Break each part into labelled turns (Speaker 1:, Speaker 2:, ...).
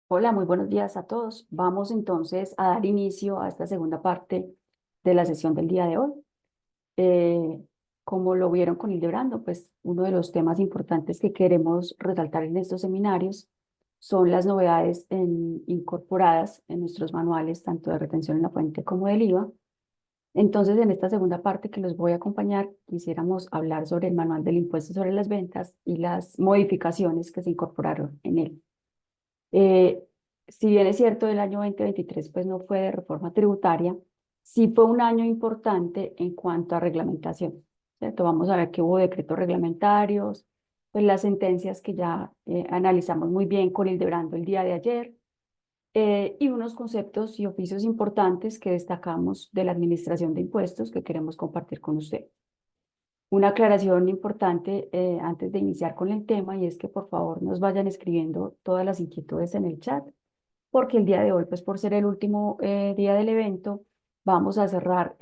Speaker 1: Hola, muy buenos días a todos. Vamos entonces a dar inicio a esta segunda parte de la sesión del día de hoy. Eh, Como lo vieron con Hildebrando, pues uno de los temas importantes que queremos resaltar en estos seminarios son las novedades incorporadas en nuestros manuales, tanto de retención en la fuente como del IVA. Entonces, en esta segunda parte que los voy a acompañar, quisiéramos hablar sobre el manual del impuesto sobre las ventas y las modificaciones que se incorporaron en él. Eh, si bien es cierto, el año 2023 pues no fue de reforma tributaria, sí fue un año importante en cuanto a reglamentación, ¿cierto? Vamos a ver que hubo decretos reglamentarios, pues las sentencias que ya analizamos muy bien con Hildebrando el día de ayer, y unos conceptos y oficios importantes que destacamos de la administración de impuestos que queremos compartir con usted. Una aclaración importante antes de iniciar con el tema, y es que por favor nos vayan escribiendo todas las inquietudes en el chat, porque el día de hoy, pues por ser el último día del evento, vamos a cerrar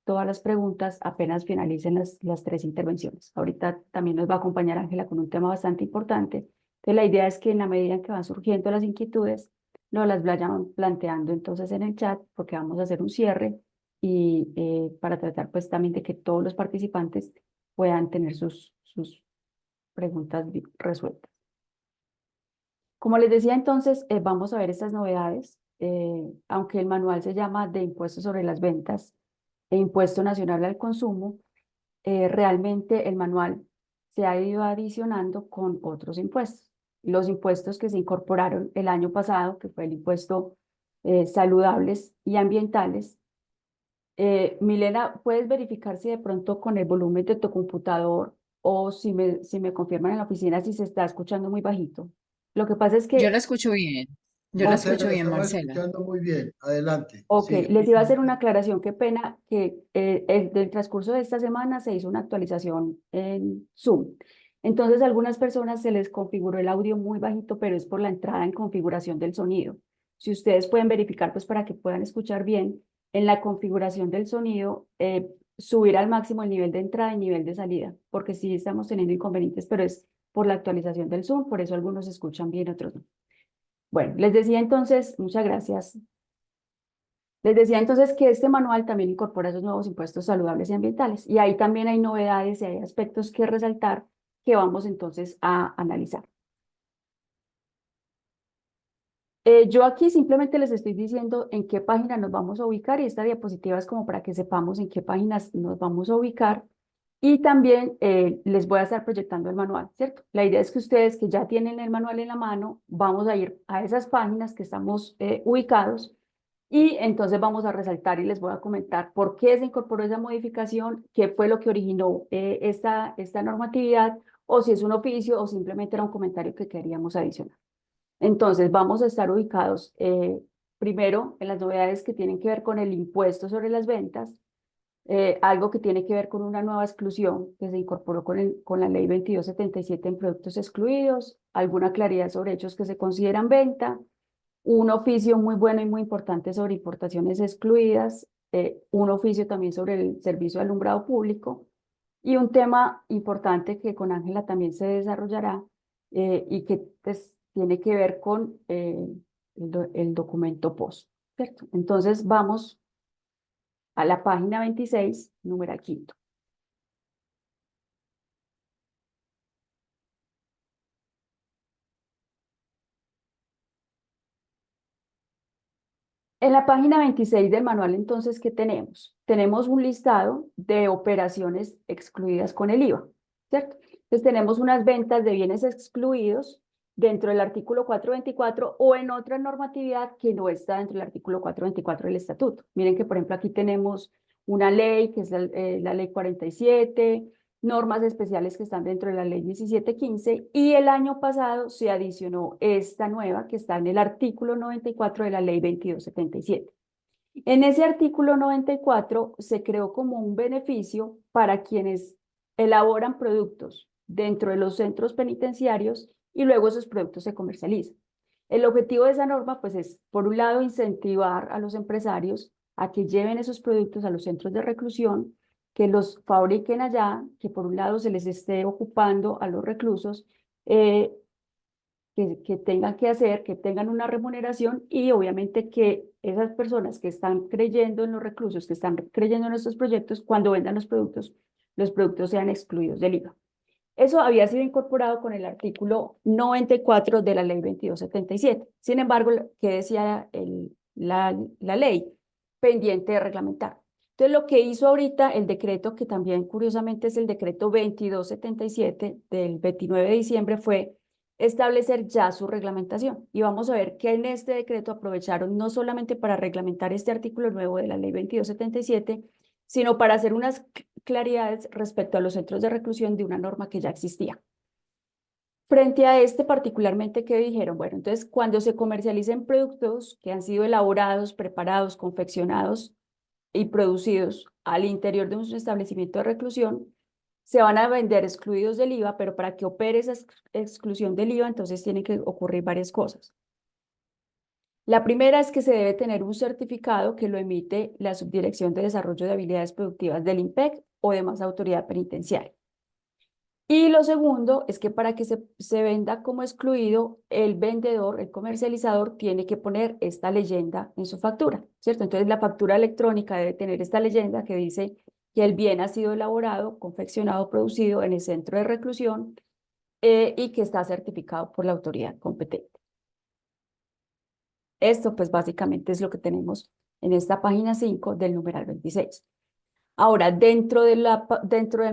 Speaker 1: todas las preguntas apenas finalicen las tres intervenciones. Ahorita también nos va a acompañar Ángela con un tema bastante importante. Entonces la idea es que en la medida en que van surgiendo las inquietudes, nos las vayan planteando entonces en el chat, porque vamos a hacer un cierre y para tratar pues también de que todos los participantes puedan tener sus preguntas resueltas. Como les decía entonces, vamos a ver estas novedades. Aunque el manual se llama de impuestos sobre las ventas e impuesto nacional al consumo, realmente el manual se ha ido adicionando con otros impuestos. Los impuestos que se incorporaron el año pasado, que fue el impuesto saludables y ambientales. Milena, ¿puedes verificar si de pronto con el volumen de tu computador o si me confirman en la oficina si se está escuchando muy bajito? Lo que pasa es
Speaker 2: Yo la
Speaker 1: que,
Speaker 2: escucho bien. Yo la
Speaker 1: ok,
Speaker 3: Marcela,
Speaker 2: escucho
Speaker 3: la
Speaker 2: bien,
Speaker 3: estamos
Speaker 2: Marcela.
Speaker 3: escuchando muy bien. Adelante.
Speaker 1: ok,
Speaker 3: Sigue.
Speaker 1: les iba a hacer una aclaración, qué pena que del transcurso de esta semana se hizo una actualización en Zoom. Entonces, a algunas personas se les configuró el audio muy bajito, pero es por la entrada en configuración del sonido. Si ustedes pueden verificar, pues para que puedan escuchar bien, en la configuración del sonido, subir al máximo el nivel de entrada y nivel de salida, porque sí estamos teniendo inconvenientes, pero es por la actualización del Zoom, por eso algunos escuchan bien, otros no. Bueno, les decía entonces, muchas gracias. Les decía entonces que este manual también incorpora esos nuevos impuestos saludables y ambientales. Y ahí también hay novedades y hay aspectos que resaltar que vamos entonces a analizar. Yo aquí simplemente les estoy diciendo en qué página nos vamos a ubicar y esta diapositiva es como para que sepamos en qué páginas nos vamos a ubicar. Y también les voy a estar proyectando el manual, ¿cierto? La idea es que ustedes que ya tienen el manual en la mano, vamos a ir a esas páginas que estamos ubicados y entonces vamos a resaltar y les voy a comentar por qué se incorporó esa modificación, qué fue lo que originó esta normatividad, o si es un oficio o simplemente era un comentario que queríamos adicionar. Entonces vamos a estar ubicados primero en las novedades que tienen que ver con el impuesto sobre las ventas, algo que tiene que ver con una nueva exclusión que se incorporó con la ley 2277 en productos excluidos, alguna claridad sobre hechos que se consideran venta, un oficio muy bueno y muy importante sobre importaciones excluidas, un oficio también sobre el servicio de alumbrado público y un tema importante que con Ángela también se desarrollará y que pues, tiene que ver con el documento POS, ¿cierto? Entonces vamos a la página 26, número quinto. En la página 26 del manual, entonces, ¿qué tenemos? Tenemos un listado de operaciones excluidas con el IVA, ¿cierto? Entonces, tenemos unas ventas de bienes excluidos dentro del artículo 424 o en otra normatividad que no está dentro del artículo 424 del estatuto. Miren que, por ejemplo, aquí tenemos una ley, que es la ley 47, normas especiales que están dentro de la ley 1715 y el año pasado se adicionó esta nueva que está en el artículo 94 de la ley 2277. En ese artículo 94 se creó como un beneficio para quienes elaboran productos dentro de los centros penitenciarios y luego esos productos se comercializan. El objetivo de esa norma pues es, por un lado, incentivar a los empresarios a que lleven esos productos a los centros de reclusión, que los fabriquen allá, que por un lado se les esté ocupando a los reclusos, eh, que tengan que hacer, que tengan una remuneración y obviamente que esas personas que están creyendo en los reclusos, que están creyendo en nuestros proyectos, cuando vendan los productos sean excluidos del IVA. Eso había sido incorporado con el artículo 94 de la ley 2277. Sin embargo, ¿qué decía la ley? Pendiente de reglamentar. Entonces, lo que hizo ahorita el decreto, que también curiosamente es el decreto 2277 del 29 de diciembre, fue establecer ya su reglamentación. Y vamos a ver que en este decreto aprovecharon no solamente para reglamentar este artículo nuevo de la ley 2277, sino para hacer unas claridades respecto a los centros de reclusión de una norma que ya existía. Frente a este particularmente, ¿qué dijeron? Bueno, entonces cuando se comercialicen productos que han sido elaborados, preparados, confeccionados y producidos al interior de un establecimiento de reclusión, se van a vender excluidos del IVA, pero para que opere esa exclusión del IVA, entonces tienen que ocurrir varias cosas. La primera es que se debe tener un certificado que lo emite la Subdirección de Desarrollo de Habilidades Productivas del IMPEC o demás autoridad penitenciaria. Y lo segundo es que para que se venda como excluido, el vendedor, el comercializador, tiene que poner esta leyenda en su factura, ¿cierto? Entonces la factura electrónica debe tener esta leyenda que dice que el bien ha sido elaborado, confeccionado, producido en el centro de reclusión y que está certificado por la autoridad competente. Esto pues básicamente es lo que tenemos en esta página 5 del numeral 26. Ahora, dentro del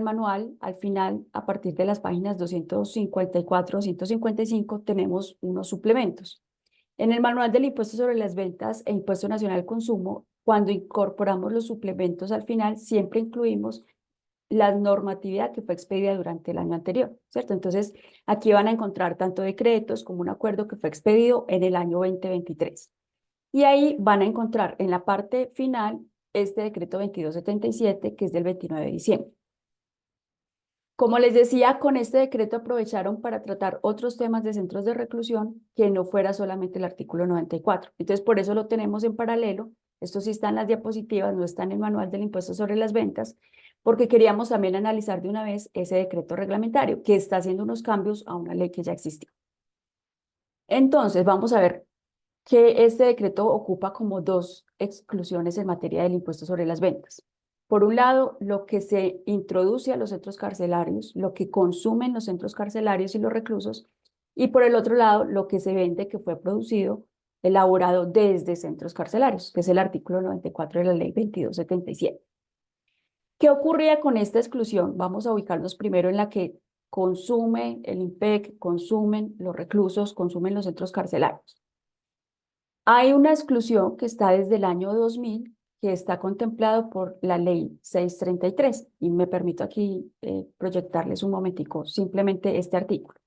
Speaker 1: manual, al final, a partir de las páginas 254, 255, tenemos unos suplementos. En el manual del impuesto sobre las ventas e impuesto nacional al consumo, cuando incorporamos los suplementos al final, siempre incluimos la normatividad que fue expedida durante el año anterior, ¿cierto? Entonces, aquí van a encontrar tanto decretos como un acuerdo que fue expedido en el año 2023. Y ahí van a encontrar en la parte final este decreto 2277, que es del 29 de diciembre. Como les decía, con este decreto aprovecharon para tratar otros temas de centros de reclusión que no fuera solamente el artículo 94. Entonces, por eso lo tenemos en paralelo. Esto sí está en las diapositivas, no está en el manual del impuesto sobre las ventas, porque queríamos también analizar de una vez ese decreto reglamentario que está haciendo unos cambios a una ley que ya existía. Entonces, vamos a ver que este decreto ocupa como dos exclusiones en materia del impuesto sobre las ventas. Por un lado, lo que se introduce a los centros carcelarios, lo que consumen los centros carcelarios y los reclusos, y por el otro lado, lo que se vende que fue producido, elaborado desde centros carcelarios, que es el artículo 94 de la ley 2277. ¿Qué ocurría con esta exclusión? Vamos a ubicarnos primero en la que consume el IMPEC, consumen los reclusos, consumen los centros carcelarios. Hay una exclusión que está desde el año 2000 que está contemplado por la ley 633 y me permito aquí proyectarles un momentico simplemente este artículo.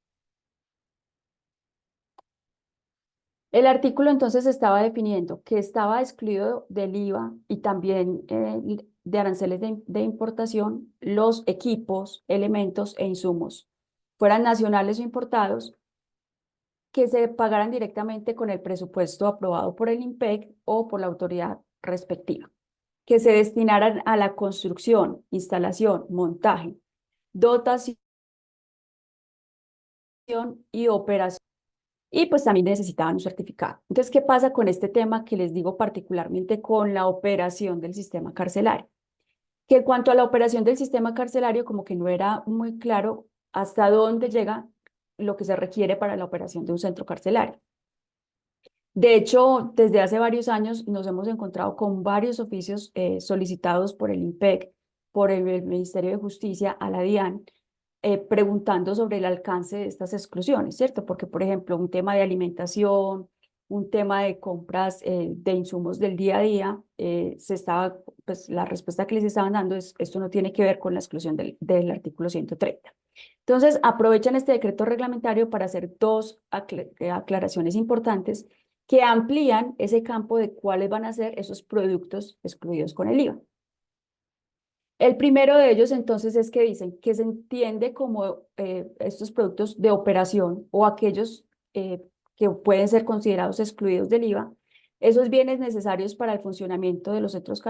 Speaker 1: El artículo entonces estaba definiendo que estaba excluido del IVA y también de aranceles de importación los equipos, elementos e insumos, fueran nacionales o importados, que se pagaran directamente con el presupuesto aprobado por el IMPEC o por la autoridad respectiva, que se destinaran a la construcción, instalación, montaje, dotación y operación. Y pues también necesitaban un certificado. Entonces, ¿qué pasa con este tema que les digo particularmente con la operación del sistema carcelario? Que en cuanto a la operación del sistema carcelario, como que no era muy claro hasta dónde llega lo que se requiere para la operación de un centro carcelario. De hecho, desde hace varios años nos hemos encontrado con varios oficios solicitados por el IMPEC, por el Ministerio de Justicia, a la DIAN, preguntando sobre el alcance de estas exclusiones, ¿cierto? Porque, por ejemplo, un tema de alimentación, un tema de compras de insumos del día a día, pues la respuesta que les estaban dando es, esto no tiene que ver con la exclusión del artículo 130. Entonces, aprovechan este decreto reglamentario para hacer dos aclaraciones importantes que amplían ese campo de cuáles van a ser esos productos excluidos con el IVA. El primero de ellos entonces es que dicen que se entiende como estos productos de operación o aquellos que pueden ser considerados excluidos del IVA, esos bienes necesarios para el funcionamiento de los centros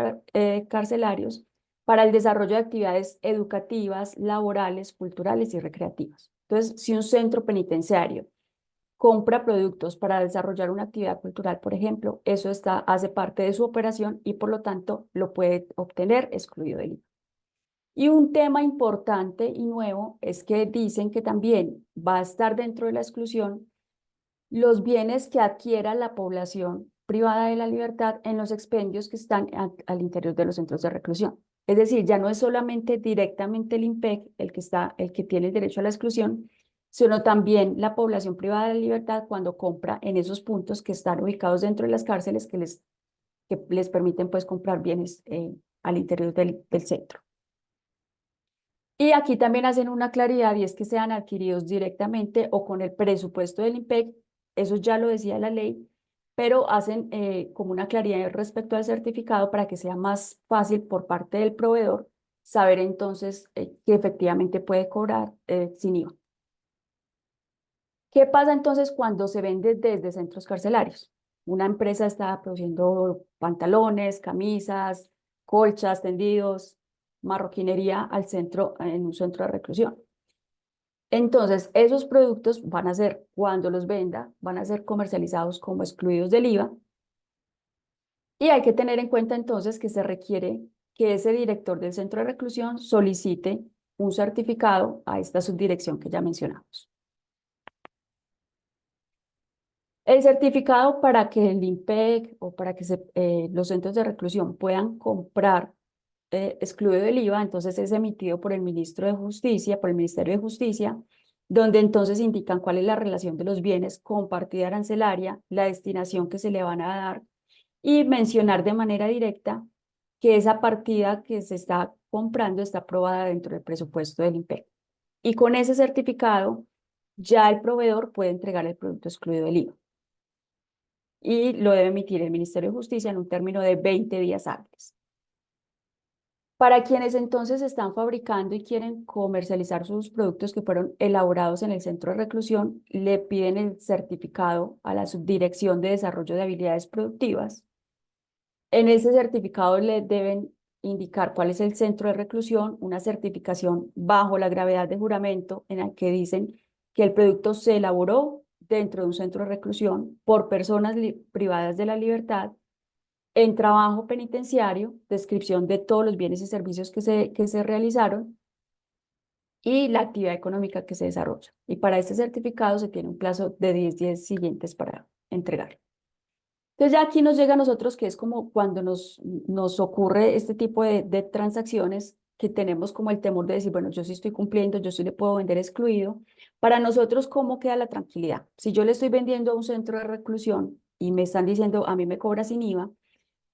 Speaker 1: carcelarios, para el desarrollo de actividades educativas, laborales, culturales y recreativas. Entonces, si un centro penitenciario compra productos para desarrollar una actividad cultural, por ejemplo, eso hace parte de su operación y por lo tanto lo puede obtener excluido del IVA. Y un tema importante y nuevo es que dicen que también va a estar dentro de la exclusión los bienes que adquiera la población privada de la libertad en los expendios que están al interior de los centros de reclusión. Es decir, ya no es solamente directamente el IMPEC el que tiene el derecho a la exclusión, sino también la población privada de la libertad cuando compra en esos puntos que están ubicados dentro de las cárceles que les permiten pues comprar bienes al interior del centro. Y aquí también hacen una claridad y es que sean adquiridos directamente o con el presupuesto del IMPEC, eso ya lo decía la ley, pero hacen como una claridad respecto al certificado para que sea más fácil por parte del proveedor saber entonces que efectivamente puede cobrar sin IVA. ¿Qué pasa entonces cuando se vende desde centros carcelarios? Una empresa está produciendo pantalones, camisas, colchas, tendidos, marroquinería en un centro de reclusión. Entonces, esos productos van a ser, cuando los venda, van a ser comercializados como excluidos del IVA. Y hay que tener en cuenta entonces que se requiere que ese director del centro de reclusión solicite un certificado a esta subdirección que ya mencionamos. El certificado para que el IMPEC o para que los centros de reclusión puedan comprar excluido del IVA, entonces es emitido por el ministro de Justicia, por el Ministerio de Justicia, donde entonces indican cuál es la relación de los bienes con partida arancelaria, la destinación que se le van a dar y mencionar de manera directa que esa partida que se está comprando está aprobada dentro del presupuesto del IMPEC. Y con ese certificado ya el proveedor puede entregar el producto excluido del IVA y lo debe emitir el Ministerio de Justicia en un término de 20 días hábiles. Para quienes entonces están fabricando y quieren comercializar sus productos que fueron elaborados en el centro de reclusión, le piden el certificado a la Subdirección de Desarrollo de Habilidades Productivas. En ese certificado le deben indicar cuál es el centro de reclusión, una certificación bajo la gravedad de juramento en la que dicen que el producto se elaboró dentro de un centro de reclusión por personas privadas de la libertad en trabajo penitenciario, descripción de todos los bienes y servicios que se realizaron y la actividad económica que se desarrolla. Y para este certificado se tiene un plazo de 10 días siguientes para entregar. Entonces ya aquí nos llega a nosotros que es como cuando nos ocurre este tipo de transacciones que tenemos como el temor de decir, bueno, yo sí estoy cumpliendo, yo sí le puedo vender excluido. Para nosotros, ¿cómo queda la tranquilidad? Si yo le estoy vendiendo a un centro de reclusión y me están diciendo, a mí me cobra sin IVA,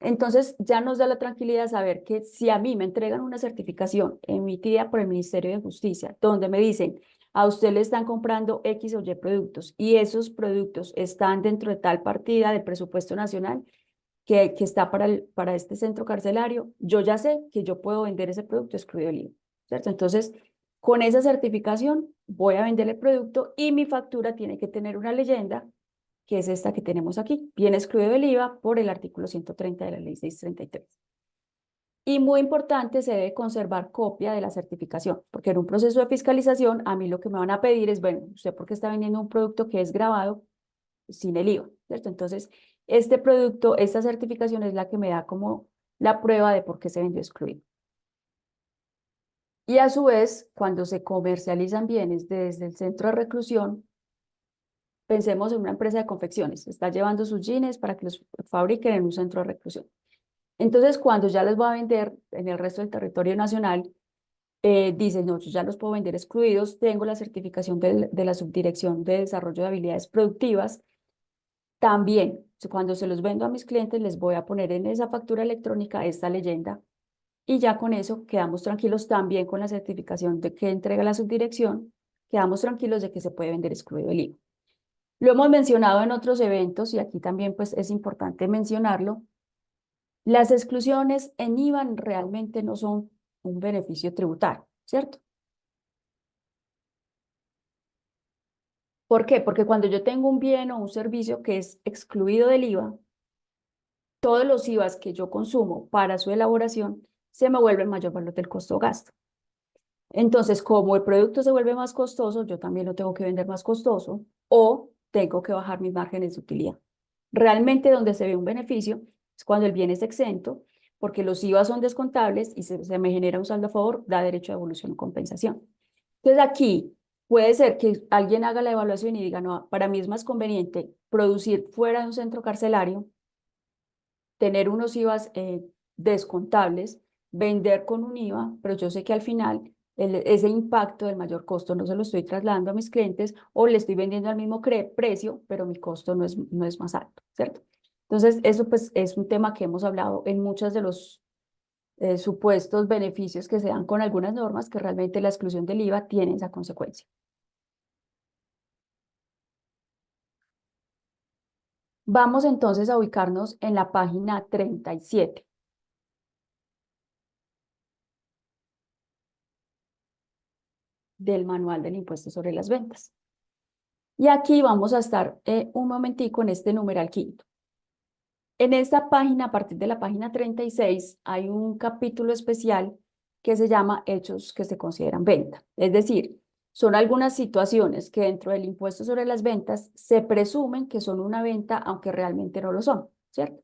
Speaker 1: entonces ya nos da la tranquilidad saber que si a mí me entregan una certificación emitida por el Ministerio de Justicia, donde me dicen, a usted le están comprando X o Y productos y esos productos están dentro de tal partida del presupuesto nacional que está para este centro carcelario, yo ya sé que yo puedo vender ese producto excluido el IVA, ¿cierto? Entonces, con esa certificación voy a vender el producto y mi factura tiene que tener una leyenda que es esta que tenemos aquí, viene excluido el IVA por el artículo 130 de la ley 633. Y muy importante, se debe conservar copia de la certificación, porque en un proceso de fiscalización a mí lo que me van a pedir es, bueno, usted porque está vendiendo un producto que es grabado sin el IVA, ¿cierto? Entonces, este producto, esta certificación es la que me da como la prueba de por qué se vendió excluido. Y a su vez, cuando se comercializan bienes desde el centro de reclusión, pensemos en una empresa de confecciones, está llevando sus jeans para que los fabriquen en un centro de reclusión. Entonces, cuando ya les va a vender en el resto del territorio nacional, dicen, no, yo ya los puedo vender excluidos, tengo la certificación de la Subdirección de Desarrollo de Habilidades Productivas. También, cuando se los vendo a mis clientes, les voy a poner en esa factura electrónica esta leyenda y ya con eso quedamos tranquilos también con la certificación de que entrega la subdirección, quedamos tranquilos de que se puede vender excluido el IVA. Lo hemos mencionado en otros eventos y aquí también pues es importante mencionarlo. Las exclusiones en IVA realmente no son un beneficio tributario, ¿cierto? ¿Por qué? Porque cuando yo tengo un bien o un servicio que es excluido del IVA, todos los IVAs que yo consumo para su elaboración se me vuelven mayor valor del costo o gasto. Entonces, como el producto se vuelve más costoso, yo también lo tengo que vender más costoso o tengo que bajar mis márgenes de utilidad. Realmente donde se ve un beneficio es cuando el bien es exento, porque los IVA son descontables y se me genera un saldo a favor, da derecho a devolución o compensación. Entonces aquí puede ser que alguien haga la evaluación y diga, no, para mí es más conveniente producir fuera de un centro carcelario, tener unos IVAs descontables, vender con un IVA, pero yo sé que al final ese impacto del mayor costo no se lo estoy trasladando a mis clientes o le estoy vendiendo al mismo precio, pero mi costo no es más alto, ¿cierto? Entonces, eso pues es un tema que hemos hablado en muchos de los supuestos beneficios que se dan con algunas normas, que realmente la exclusión del IVA tiene esa consecuencia. Vamos entonces a ubicarnos en la página 37 del manual del impuesto sobre las ventas. Y aquí vamos a estar un momentico en este numeral quinto. En esta página, a partir de la página 36, hay un capítulo especial que se llama hechos que se consideran venta. Es decir, son algunas situaciones que dentro del impuesto sobre las ventas se presumen que son una venta, aunque realmente no lo son, ¿cierto?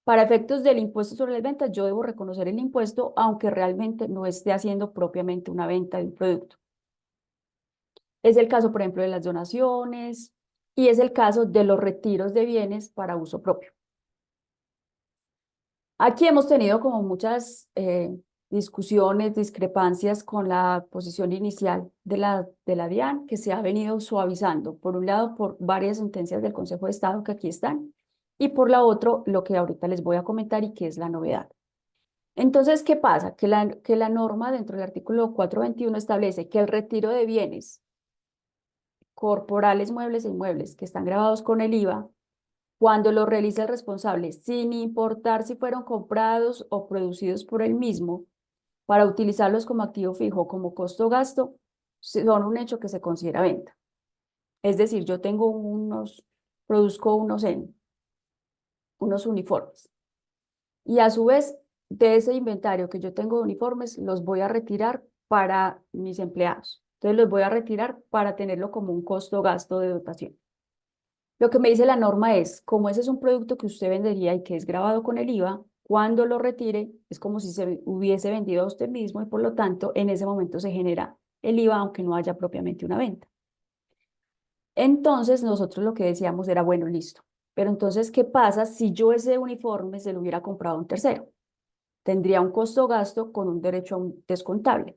Speaker 1: Para efectos del impuesto sobre las ventas, yo debo reconocer el impuesto, aunque realmente no esté haciendo propiamente una venta de un producto. Es el caso, por ejemplo, de las donaciones y es el caso de los retiros de bienes para uso propio. Aquí hemos tenido como muchas discusiones, discrepancias con la posición inicial de la DIAN, que se ha venido suavizando, por un lado, por varias sentencias del Consejo de Estado que aquí están, y por la otra, lo que ahorita les voy a comentar y que es la novedad. Entonces, ¿qué pasa? Que la norma dentro del artículo 421 establece que el retiro de bienes corporales, muebles e inmuebles que están grabados con el IVA, cuando lo realiza el responsable, sin importar si fueron comprados o producidos por él mismo, para utilizarlos como activo fijo o como costo gasto, son un hecho que se considera venta. Es decir, yo produzco unos uniformes y a su vez de ese inventario que yo tengo de uniformes, los voy a retirar para mis empleados. Entonces los voy a retirar para tenerlo como un costo gasto de dotación. Lo que me dice la norma es, como ese es un producto que usted vendería y que es grabado con el IVA, cuando lo retire es como si se hubiese vendido a usted mismo y por lo tanto en ese momento se genera el IVA aunque no haya propiamente una venta. Entonces nosotros lo que decíamos era, bueno, listo, pero entonces, ¿qué pasa si yo ese uniforme se lo hubiera comprado a un tercero? Tendría un costo gasto con un derecho a un descontable.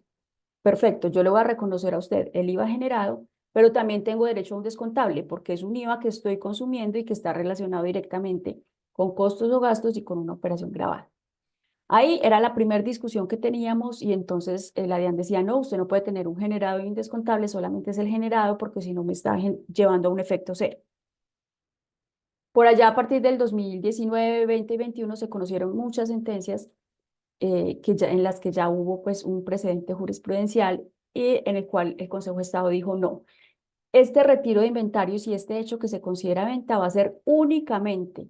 Speaker 1: Perfecto, yo le voy a reconocer a usted el IVA generado, pero también tengo derecho a un descontable porque es un IVA que estoy consumiendo y que está relacionado directamente con costos o gastos y con una operación grabada. Ahí era la primera discusión que teníamos y entonces la DIAN decía, no, usted no puede tener un generado y un descontable, solamente es el generado porque si no me está llevando a un efecto cero. Por allá a partir del 2019, 20 y 21 se conocieron muchas sentencias en las que ya hubo pues un precedente jurisprudencial y en el cual el Consejo de Estado dijo no, este retiro de inventarios y este hecho que se considera venta va a ser únicamente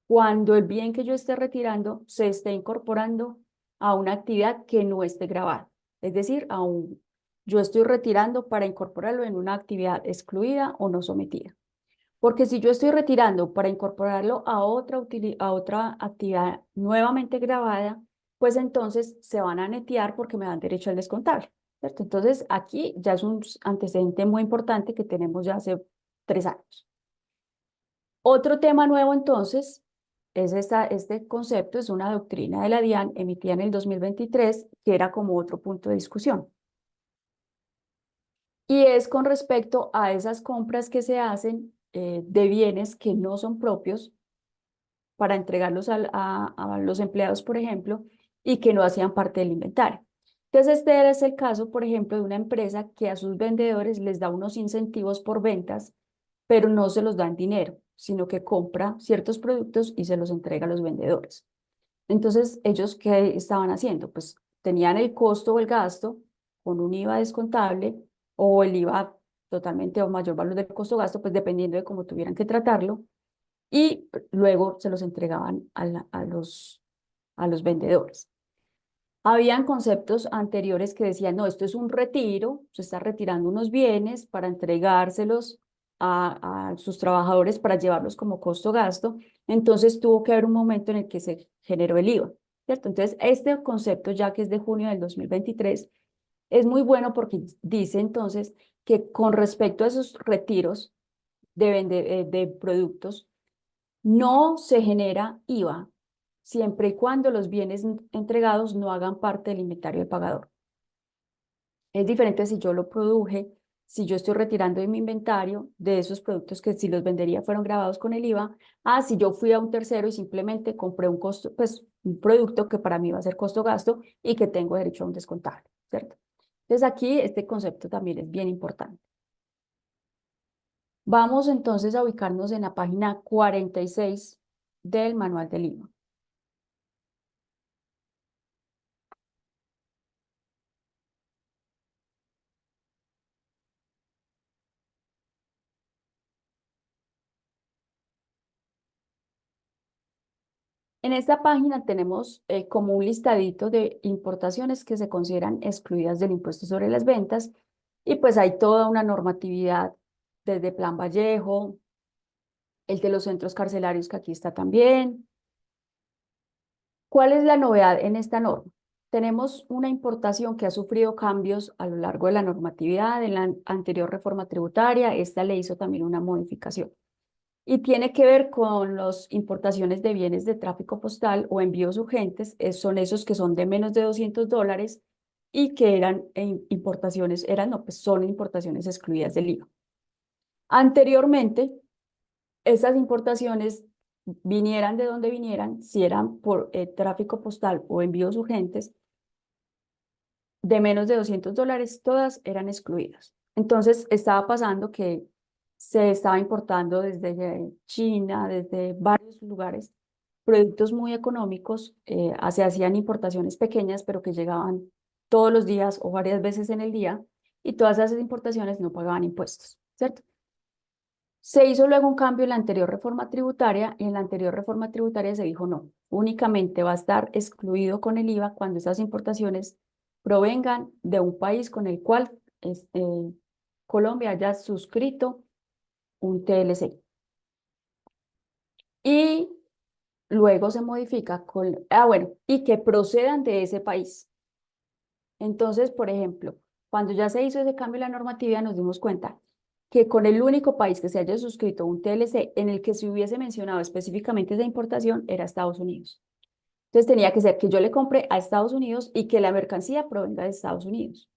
Speaker 1: cuando el bien que yo esté retirando se esté incorporando a una actividad que no esté grabada. Es decir, yo estoy retirando para incorporarlo en una actividad excluida o no sometida. Porque si yo estoy retirando para incorporarlo a otra actividad nuevamente grabada, pues entonces se van a netear porque me dan derecho al descontable, ¿cierto? Entonces aquí ya es un antecedente muy importante que tenemos ya hace 3 años. Otro tema nuevo entonces es este concepto, es una doctrina de la DIAN emitida en el 2023 que era como otro punto de discusión. Y es con respecto a esas compras que se hacen de bienes que no son propios para entregarlos a los empleados, por ejemplo, y que no hacían parte del inventario. Entonces, este es el caso, por ejemplo, de una empresa que a sus vendedores les da unos incentivos por ventas, pero no se los da en dinero, sino que compra ciertos productos y se los entrega a los vendedores. Entonces, ¿ellos qué estaban haciendo? Pues tenían el costo o el gasto con un IVA descontable o el IVA totalmente o mayor valor del costo-gasto, pues dependiendo de cómo tuvieran que tratarlo, y luego se los entregaban a los vendedores. Habían conceptos anteriores que decían, no, esto es un retiro, se está retirando unos bienes para entregárselos a sus trabajadores para llevarlos como costo gasto, entonces tuvo que haber un momento en el que se generó el IVA, ¿cierto? Entonces, este concepto, ya que es de junio del 2023, es muy bueno porque dice entonces que con respecto a esos retiros de productos, no se genera IVA siempre y cuando los bienes entregados no hagan parte del inventario del pagador. Es diferente si yo lo produje, si yo estoy retirando de mi inventario de esos productos que si los vendería fueron grabados con el IVA, a si yo fui a un tercero y simplemente compré un costo, pues un producto que para mí va a ser costo gasto y que tengo derecho a un descontable, ¿cierto? Entonces aquí este concepto también es bien importante. Vamos entonces a ubicarnos en la página 46 del manual del IVA. En esta página tenemos como un listadito de importaciones que se consideran excluidas del impuesto sobre las ventas y pues hay toda una normatividad desde Plan Vallejo, el de los centros carcelarios que aquí está también. ¿Cuál es la novedad en esta norma? Tenemos una importación que ha sufrido cambios a lo largo de la normatividad. En la anterior reforma tributaria, esta le hizo también una modificación. Y tiene que ver con las importaciones de bienes de tráfico postal o envíos urgentes, son esos que son de menos de $200 y que eran importaciones, no, pues son importaciones excluidas del IVA. Anteriormente, esas importaciones vinieran de donde vinieran, si eran por tráfico postal o envíos urgentes, de menos de $200, todas eran excluidas. Entonces, estaba pasando que se estaba importando desde China, desde varios lugares, productos muy económicos, se hacían importaciones pequeñas, pero que llegaban todos los días o varias veces en el día, y todas esas importaciones no pagaban impuestos, ¿cierto? Se hizo luego un cambio en la anterior reforma tributaria, y en la anterior reforma tributaria se dijo no, únicamente va a estar excluido con el IVA cuando esas importaciones provengan de un país con el cual Colombia haya suscrito un TLC. Y luego se modifica bueno, y que procedan de ese país. Entonces, por ejemplo, cuando ya se hizo ese cambio en la normatividad, nos dimos cuenta que con el único país que se haya suscrito un TLC en el que se hubiese mencionado específicamente esa importación era Estados Unidos. Entonces tenía que ser que yo le compre a Estados Unidos y que la mercancía provenga de Estados Unidos.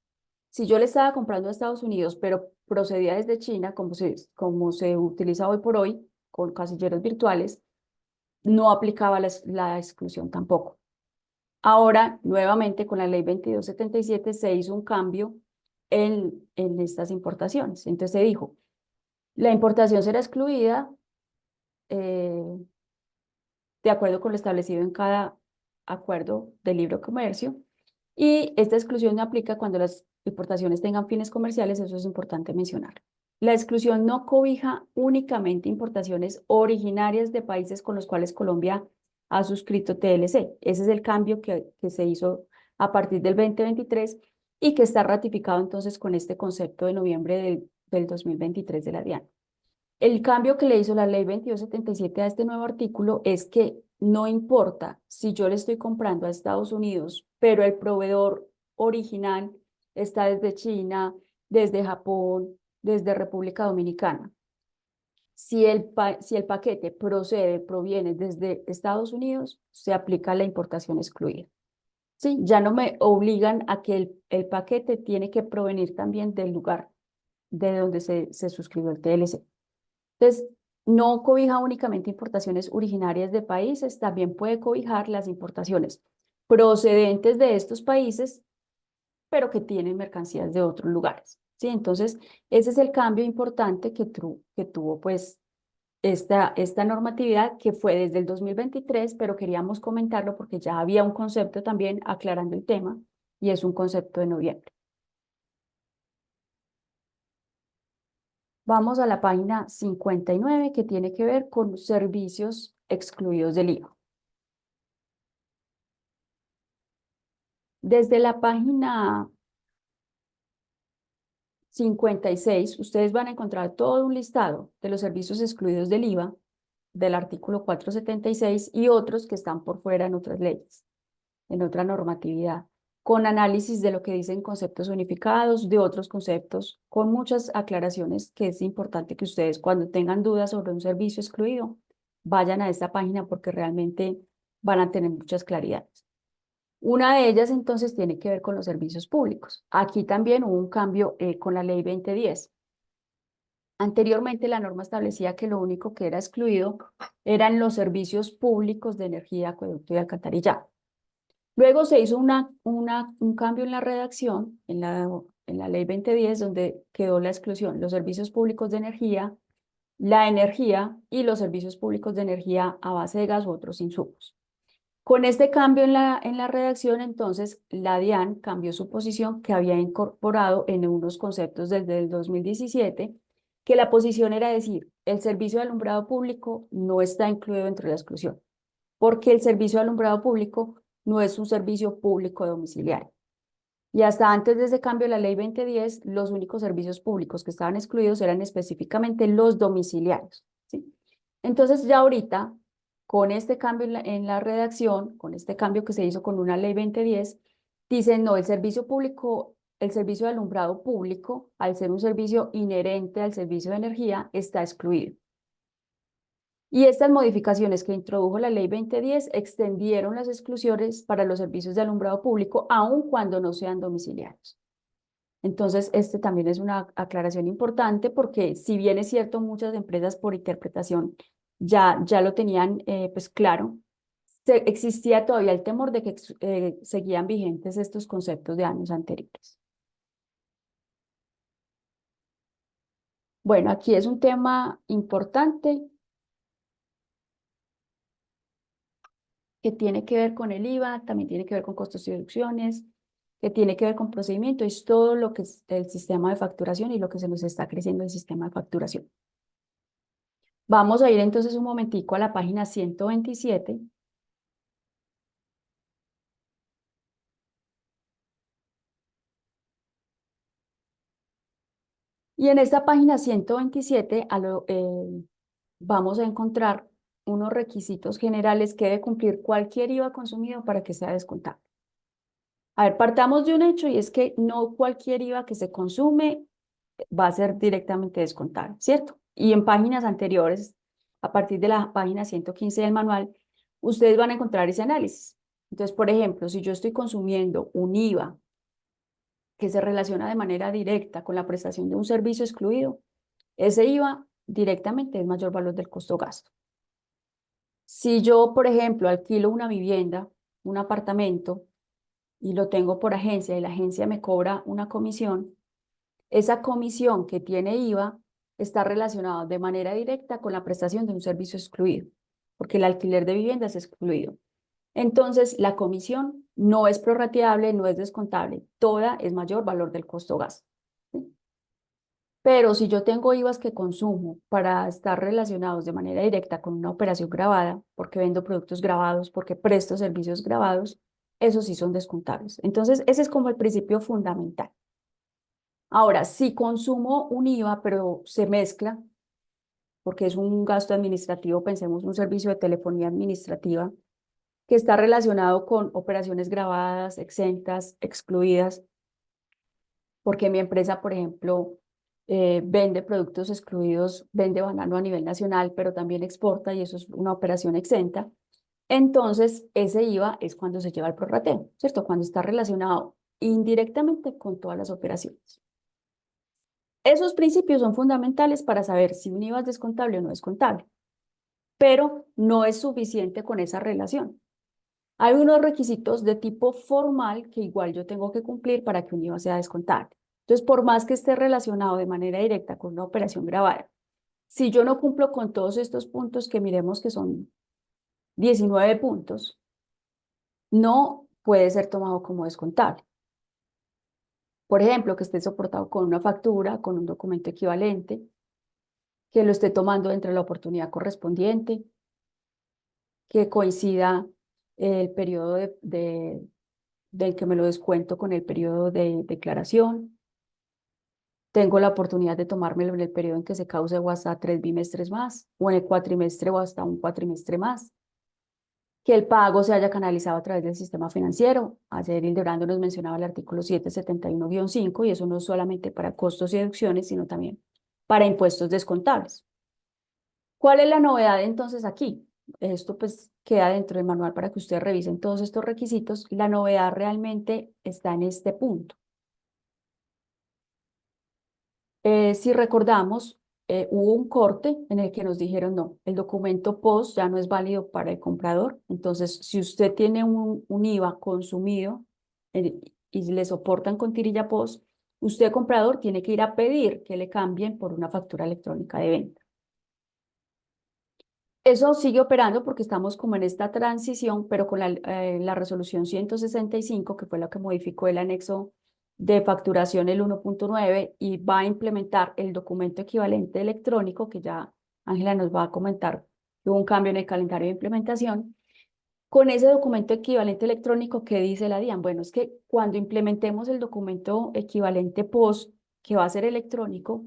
Speaker 1: Si yo le estaba comprando a Estados Unidos, pero procedía desde China, como se utiliza hoy por hoy con casilleros virtuales, no aplicaba la exclusión tampoco. Ahora, nuevamente, con la ley 2277 se hizo un cambio en estas importaciones. Entonces se dijo, la importación será excluida eh, de acuerdo con lo establecido en cada acuerdo de libre comercio. Y esta exclusión no aplica cuando las importaciones tengan fines comerciales, eso es importante mencionar. La exclusión no cobija únicamente importaciones originarias de países con los cuales Colombia ha suscrito TLC. Ese es el cambio que se hizo a partir del 2023 y que está ratificado entonces con este concepto de noviembre del 2023 de la DIAN. El cambio que le hizo la ley 2277 a este nuevo artículo es que no importa si yo le estoy comprando a Estados Unidos, pero el proveedor original está desde China, desde Japón, desde República Dominicana. Si el paquete proviene desde Estados Unidos, se aplica la importación excluida. ¿Sí? Ya no me obligan a que el paquete tiene que provenir también del lugar de donde se suscribió el TLC. Entonces, no cobija únicamente importaciones originarias de países, también puede cobijar las importaciones procedentes de estos países, pero que tienen mercancías de otros lugares. ¿Sí? Entonces, ese es el cambio importante que tuvo pues esta normatividad que fue desde el 2023, pero queríamos comentarlo porque ya había un concepto también aclarando el tema y es un concepto de noviembre. Vamos a la página 59 que tiene que ver con servicios excluidos del IVA. Desde la página 56, ustedes van a encontrar todo un listado de los servicios excluidos del IVA del artículo 476 y otros que están por fuera en otras leyes, en otra normatividad, con análisis de lo que dicen conceptos unificados, de otros conceptos, con muchas aclaraciones que es importante que ustedes cuando tengan dudas sobre un servicio excluido, vayan a esta página porque realmente van a tener muchas claridades. Una de ellas entonces tiene que ver con los servicios públicos. Aquí también hubo un cambio con la ley 2010. Anteriormente la norma establecía que lo único que era excluido eran los servicios públicos de energía, acueducto y alcantarillado. Luego se hizo un cambio en la redacción, en la ley 2010, donde quedó la exclusión, los servicios públicos de energía, la energía y los servicios públicos de energía a base de gas u otros insumos. Con este cambio en la redacción, entonces, la DIAN cambió su posición que había incorporado en unos conceptos desde el 2017, que la posición era decir, el servicio de alumbrado público no está incluido entre la exclusión, porque el servicio de alumbrado público no es un servicio público domiciliario. Y hasta antes de ese cambio, la ley 2010, los únicos servicios públicos que estaban excluidos eran específicamente los domiciliarios, ¿sí? Entonces ya ahorita, con este cambio en la redacción, con este cambio que se hizo con una ley 2010, dicen, no, el servicio público, el servicio de alumbrado público, al ser un servicio inherente al servicio de energía, está excluido. Y estas modificaciones que introdujo la ley 2010 extendieron las exclusiones para los servicios de alumbrado público, aun cuando no sean domiciliarios. Entonces, este también es una aclaración importante porque si bien es cierto, muchas empresas por interpretación ya lo tenían pues claro, existía todavía el temor de que seguían vigentes estos conceptos de años anteriores. Bueno, aquí es un tema importante que tiene que ver con el IVA, también tiene que ver con costos y deducciones, que tiene que ver con procedimiento, es todo lo que es el sistema de facturación y lo que se nos está creciendo el sistema de facturación. Vamos a ir entonces un momentico a la página 127. Y en esta página 127 vamos a encontrar unos requisitos generales que debe cumplir cualquier IVA consumido para que sea descontado. A ver, partamos de un hecho y es que no cualquier IVA que se consume va a ser directamente descontable, ¿cierto? Y en páginas anteriores, a partir de la página 115 del manual, ustedes van a encontrar ese análisis. Entonces, por ejemplo, si yo estoy consumiendo un IVA que se relaciona de manera directa con la prestación de un servicio excluido, ese IVA directamente es mayor valor del costo gasto. Si yo, por ejemplo, alquilo una vivienda, un apartamento, y lo tengo por agencia y la agencia me cobra una comisión, esa comisión que tiene IVA está relacionada de manera directa con la prestación de un servicio excluido, porque el alquiler de vivienda es excluido. Entonces, la comisión no es prorrateable, no es descontable, toda es mayor valor del costo gasto. ¿Sí? Pero si yo tengo IVAs que consumo para estar relacionados de manera directa con una operación grabada, porque vendo productos grabados, porque presto servicios grabados, esos sí son descontables. Entonces, ese es como el principio fundamental. Ahora, si consumo un IVA, pero se mezcla, porque es un gasto administrativo, pensemos un servicio de telefonía administrativa, que está relacionado con operaciones grabadas, exentas, excluidas, porque mi empresa, por ejemplo, vende productos excluidos, vende banano a nivel nacional, pero también exporta y eso es una operación exenta. Entonces, ese IVA es cuando se lleva el prorrateo, ¿cierto? Cuando está relacionado indirectamente con todas las operaciones. Esos principios son fundamentales para saber si un IVA es descontable o no descontable, pero no es suficiente con esa relación. Hay unos requisitos de tipo formal que igual yo tengo que cumplir para que un IVA sea descontable. Entonces, por más que esté relacionado de manera directa con una operación grabada, si yo no cumplo con todos estos puntos que miremos que son 19 puntos, no puede ser tomado como descontable. Por ejemplo, que esté soportado con una factura, con un documento equivalente, que lo esté tomando entre la oportunidad correspondiente, que coincida el periodo del que me lo descuento con el periodo de declaración, tengo la oportunidad de tomármelo en el periodo en que se cause o hasta 3 bimestres más, o en el cuatrimestre o hasta un cuatrimestre más. Que el pago se haya canalizado a través del sistema financiero. Ayer Hildebrando nos mencionaba el artículo 771-5 y eso no es solamente para costos y deducciones, sino también para impuestos descontables. ¿Cuál es la novedad entonces aquí? Esto pues queda dentro del manual para que ustedes revisen todos estos requisitos. La novedad realmente está en este punto. Si recordamos, hubo un corte en el que nos dijeron, no, el documento POS ya no es válido para el comprador. Entonces, si usted tiene un IVA consumido y le soportan con tirilla POS, usted comprador tiene que ir a pedir que le cambien por una factura electrónica de venta. Eso sigue operando porque estamos como en esta transición, pero con la resolución 165, que fue la que modificó el anexo de facturación el 1.9 y va a implementar el documento equivalente electrónico, que ya Ángela nos va a comentar que hubo un cambio en el calendario de implementación. Con ese documento equivalente electrónico, ¿qué dice la DIAN? Bueno, es que cuando implementemos el documento equivalente POS, que va a ser electrónico,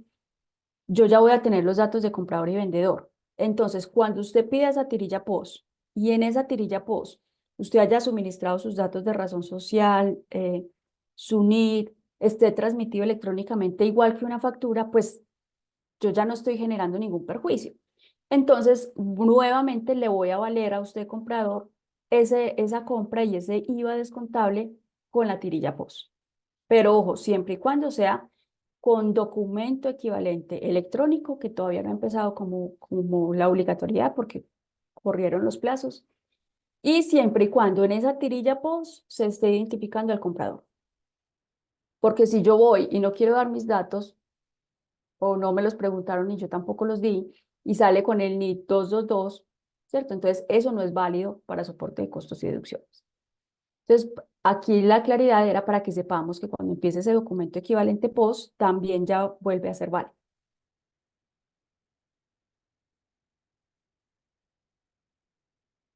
Speaker 1: yo ya voy a tener los datos de comprador y vendedor. Entonces, cuando usted pida esa tirilla POS y en esa tirilla POS usted haya suministrado sus datos de razón social, su NID, esté transmitido electrónicamente igual que una factura, pues yo ya no estoy generando ningún perjuicio. Entonces, nuevamente le voy a valer a usted, comprador, esa compra y ese IVA descontable con la tirilla POS. Pero ojo, siempre y cuando sea con documento equivalente electrónico, que todavía no ha empezado como la obligatoriedad porque corrieron los plazos, y siempre y cuando en esa tirilla POS se esté identificando al comprador. Porque si yo voy y no quiero dar mis datos, o no me los preguntaron y yo tampoco los di, y sale con el NIT 222, ¿cierto? Entonces, eso no es válido para soporte de costos y deducciones. Entonces, aquí la claridad era para que sepamos que cuando empiece ese documento equivalente POS, también ya vuelve a ser válido.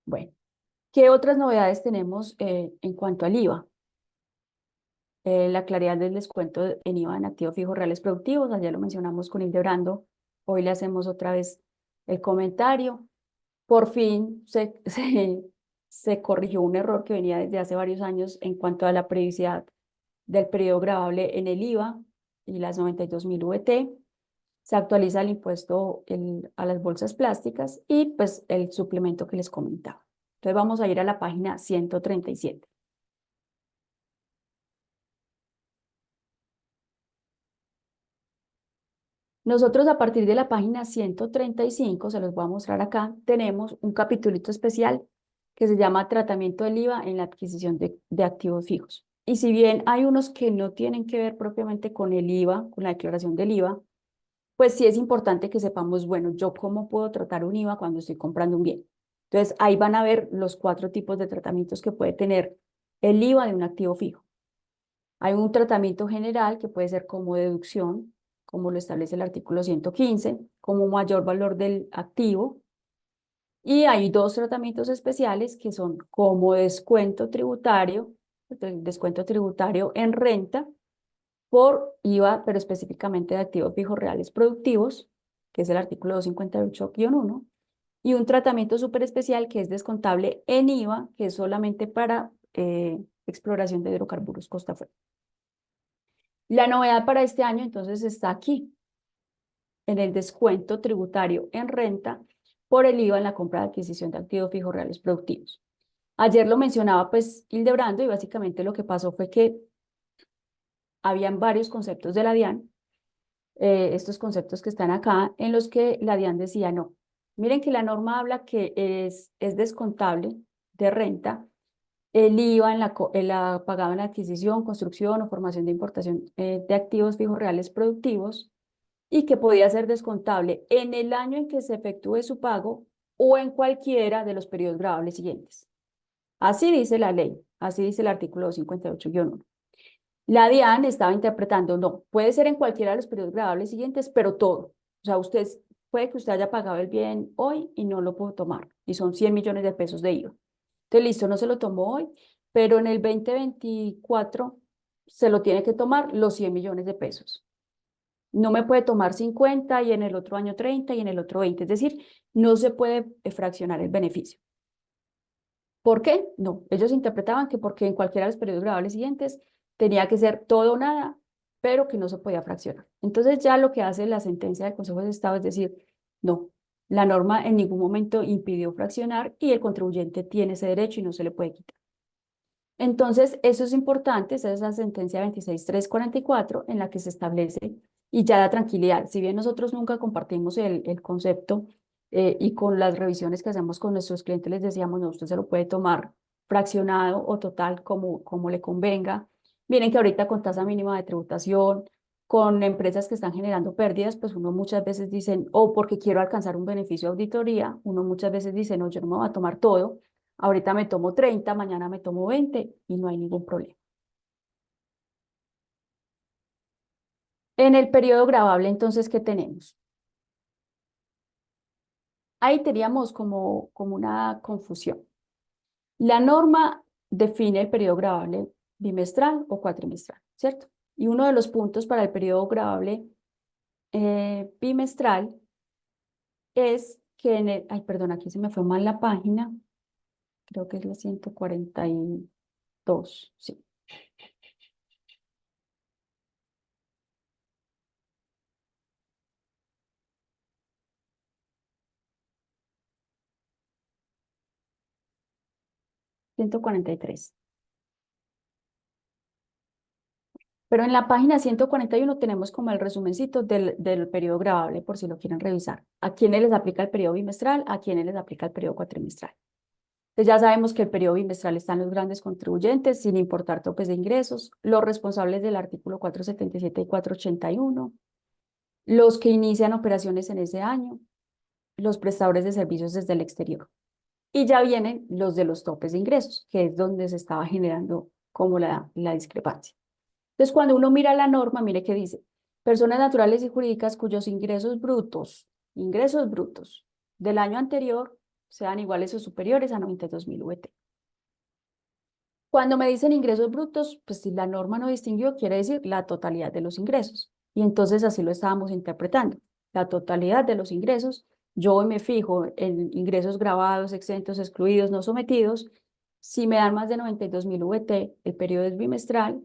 Speaker 1: Bueno, ¿qué otras novedades tenemos en cuanto al IVA? La claridad del descuento en IVA en activos fijos reales productivos, ayer lo mencionamos con Hildebrando, hoy le hacemos otra vez el comentario. Por fin se corrigió un error que venía desde hace varios años en cuanto a la periodicidad del periodo gravable en el IVA y las 92.000 VT. Se actualiza el impuesto a las bolsas plásticas y pues el suplemento que les comentaba. Entonces vamos a ir a la página 137. Nosotros a partir de la página 135, se los voy a mostrar acá, tenemos un capitulito especial que se llama Tratamiento del IVA en la adquisición de activos fijos. Y si bien hay unos que no tienen que ver propiamente con el IVA, con la declaración del IVA, pues sí es importante que sepamos, bueno, yo cómo puedo tratar un IVA cuando estoy comprando un bien. Entonces, ahí van a ver los 4 tipos de tratamientos que puede tener el IVA de un activo fijo. Hay un tratamiento general que puede ser como deducción, como lo establece el artículo 115, como mayor valor del activo. Y hay 2 tratamientos especiales que son como descuento tributario, el descuento tributario en renta por IVA, pero específicamente de activos fijos reales productivos, que es el artículo 258-1, y un tratamiento súper especial que es descontable en IVA, que es solamente para exploración de hidrocarburos costa afuera. La novedad para este año entonces está aquí, en el descuento tributario en renta por el IVA en la compra de adquisición de activos fijos reales productivos. Ayer lo mencionaba pues Hildebrando y básicamente lo que pasó fue que habían varios conceptos de la DIAN, estos conceptos que están acá, en los que la DIAN decía no. Miren que la norma habla que es descontable de renta el IVA pagado en la adquisición, construcción o formación de importación de activos fijos reales productivos y que podía ser descontable en el año en que se efectúe su pago o en cualquiera de los periodos grabables siguientes. Así dice la ley, así dice el artículo 258-1. La DIAN estaba interpretando, no, puede ser en cualquiera de los periodos grabables siguientes, pero todo. O sea, puede que usted haya pagado el bien hoy y no lo puedo tomar, y son 100 millones de pesos de IVA. Entonces, listo, no se lo tomó hoy, pero en el 2024 se lo tiene que tomar los 100 millones de pesos. No me puede tomar 50 y en el otro año 30 y en el otro 20. Es decir, no se puede fraccionar el beneficio. ¿Por qué? No, ellos interpretaban que porque en cualquiera de los periodos grabables siguientes tenía que ser todo o nada, pero que no se podía fraccionar. Entonces ya lo que hace la sentencia del Consejo de Estado es decir, no, la norma en ningún momento impidió fraccionar y el contribuyente tiene ese derecho y no se le puede quitar. Entonces, eso es importante, esa es la sentencia 26344 en la que se establece y ya da tranquilidad. Si bien nosotros nunca compartimos el concepto y con las revisiones que hacemos con nuestros clientes les decíamos, no, usted se lo puede tomar fraccionado o total como le convenga. Miren que ahorita con tasa mínima de tributación, con empresas que están generando pérdidas, pues uno muchas veces dice, o porque quiero alcanzar un beneficio de auditoría, uno muchas veces dice, no, yo no me voy a tomar todo. Ahorita me tomo 30, mañana me tomo 20 y no hay ningún problema. En el periodo gravable, entonces, ¿qué tenemos? Ahí teníamos como una confusión. La norma define el periodo gravable bimestral o cuatrimestral, ¿cierto? Y uno de los puntos para el periodo gravable bimestral es que ay, perdón, aquí se me fue mal la página, creo que es la 142, sí. 143. Pero en la página 141 tenemos como el resumencito del periodo gravable, por si lo quieren revisar. ¿A quiénes les aplica el periodo bimestral? ¿A quiénes les aplica el periodo cuatrimestral? Entonces ya sabemos que el periodo bimestral están los grandes contribuyentes, sin importar topes de ingresos, los responsables del artículo 477 y 481, los que inician operaciones en ese año, los prestadores de servicios desde el exterior. Y ya vienen los de los topes de ingresos, que es donde se estaba generando como la discrepancia. Entonces, cuando uno mira la norma, mire que dice, personas naturales y jurídicas cuyos ingresos brutos del año anterior sean iguales o superiores a 92.000 VT. Cuando me dicen ingresos brutos, pues si la norma no distinguió, quiere decir la totalidad de los ingresos. Y entonces así lo estábamos interpretando. La totalidad de los ingresos, yo me fijo en ingresos grabados, exentos, excluidos, no sometidos. Si me dan más de 92.000 VT, el periodo es bimestral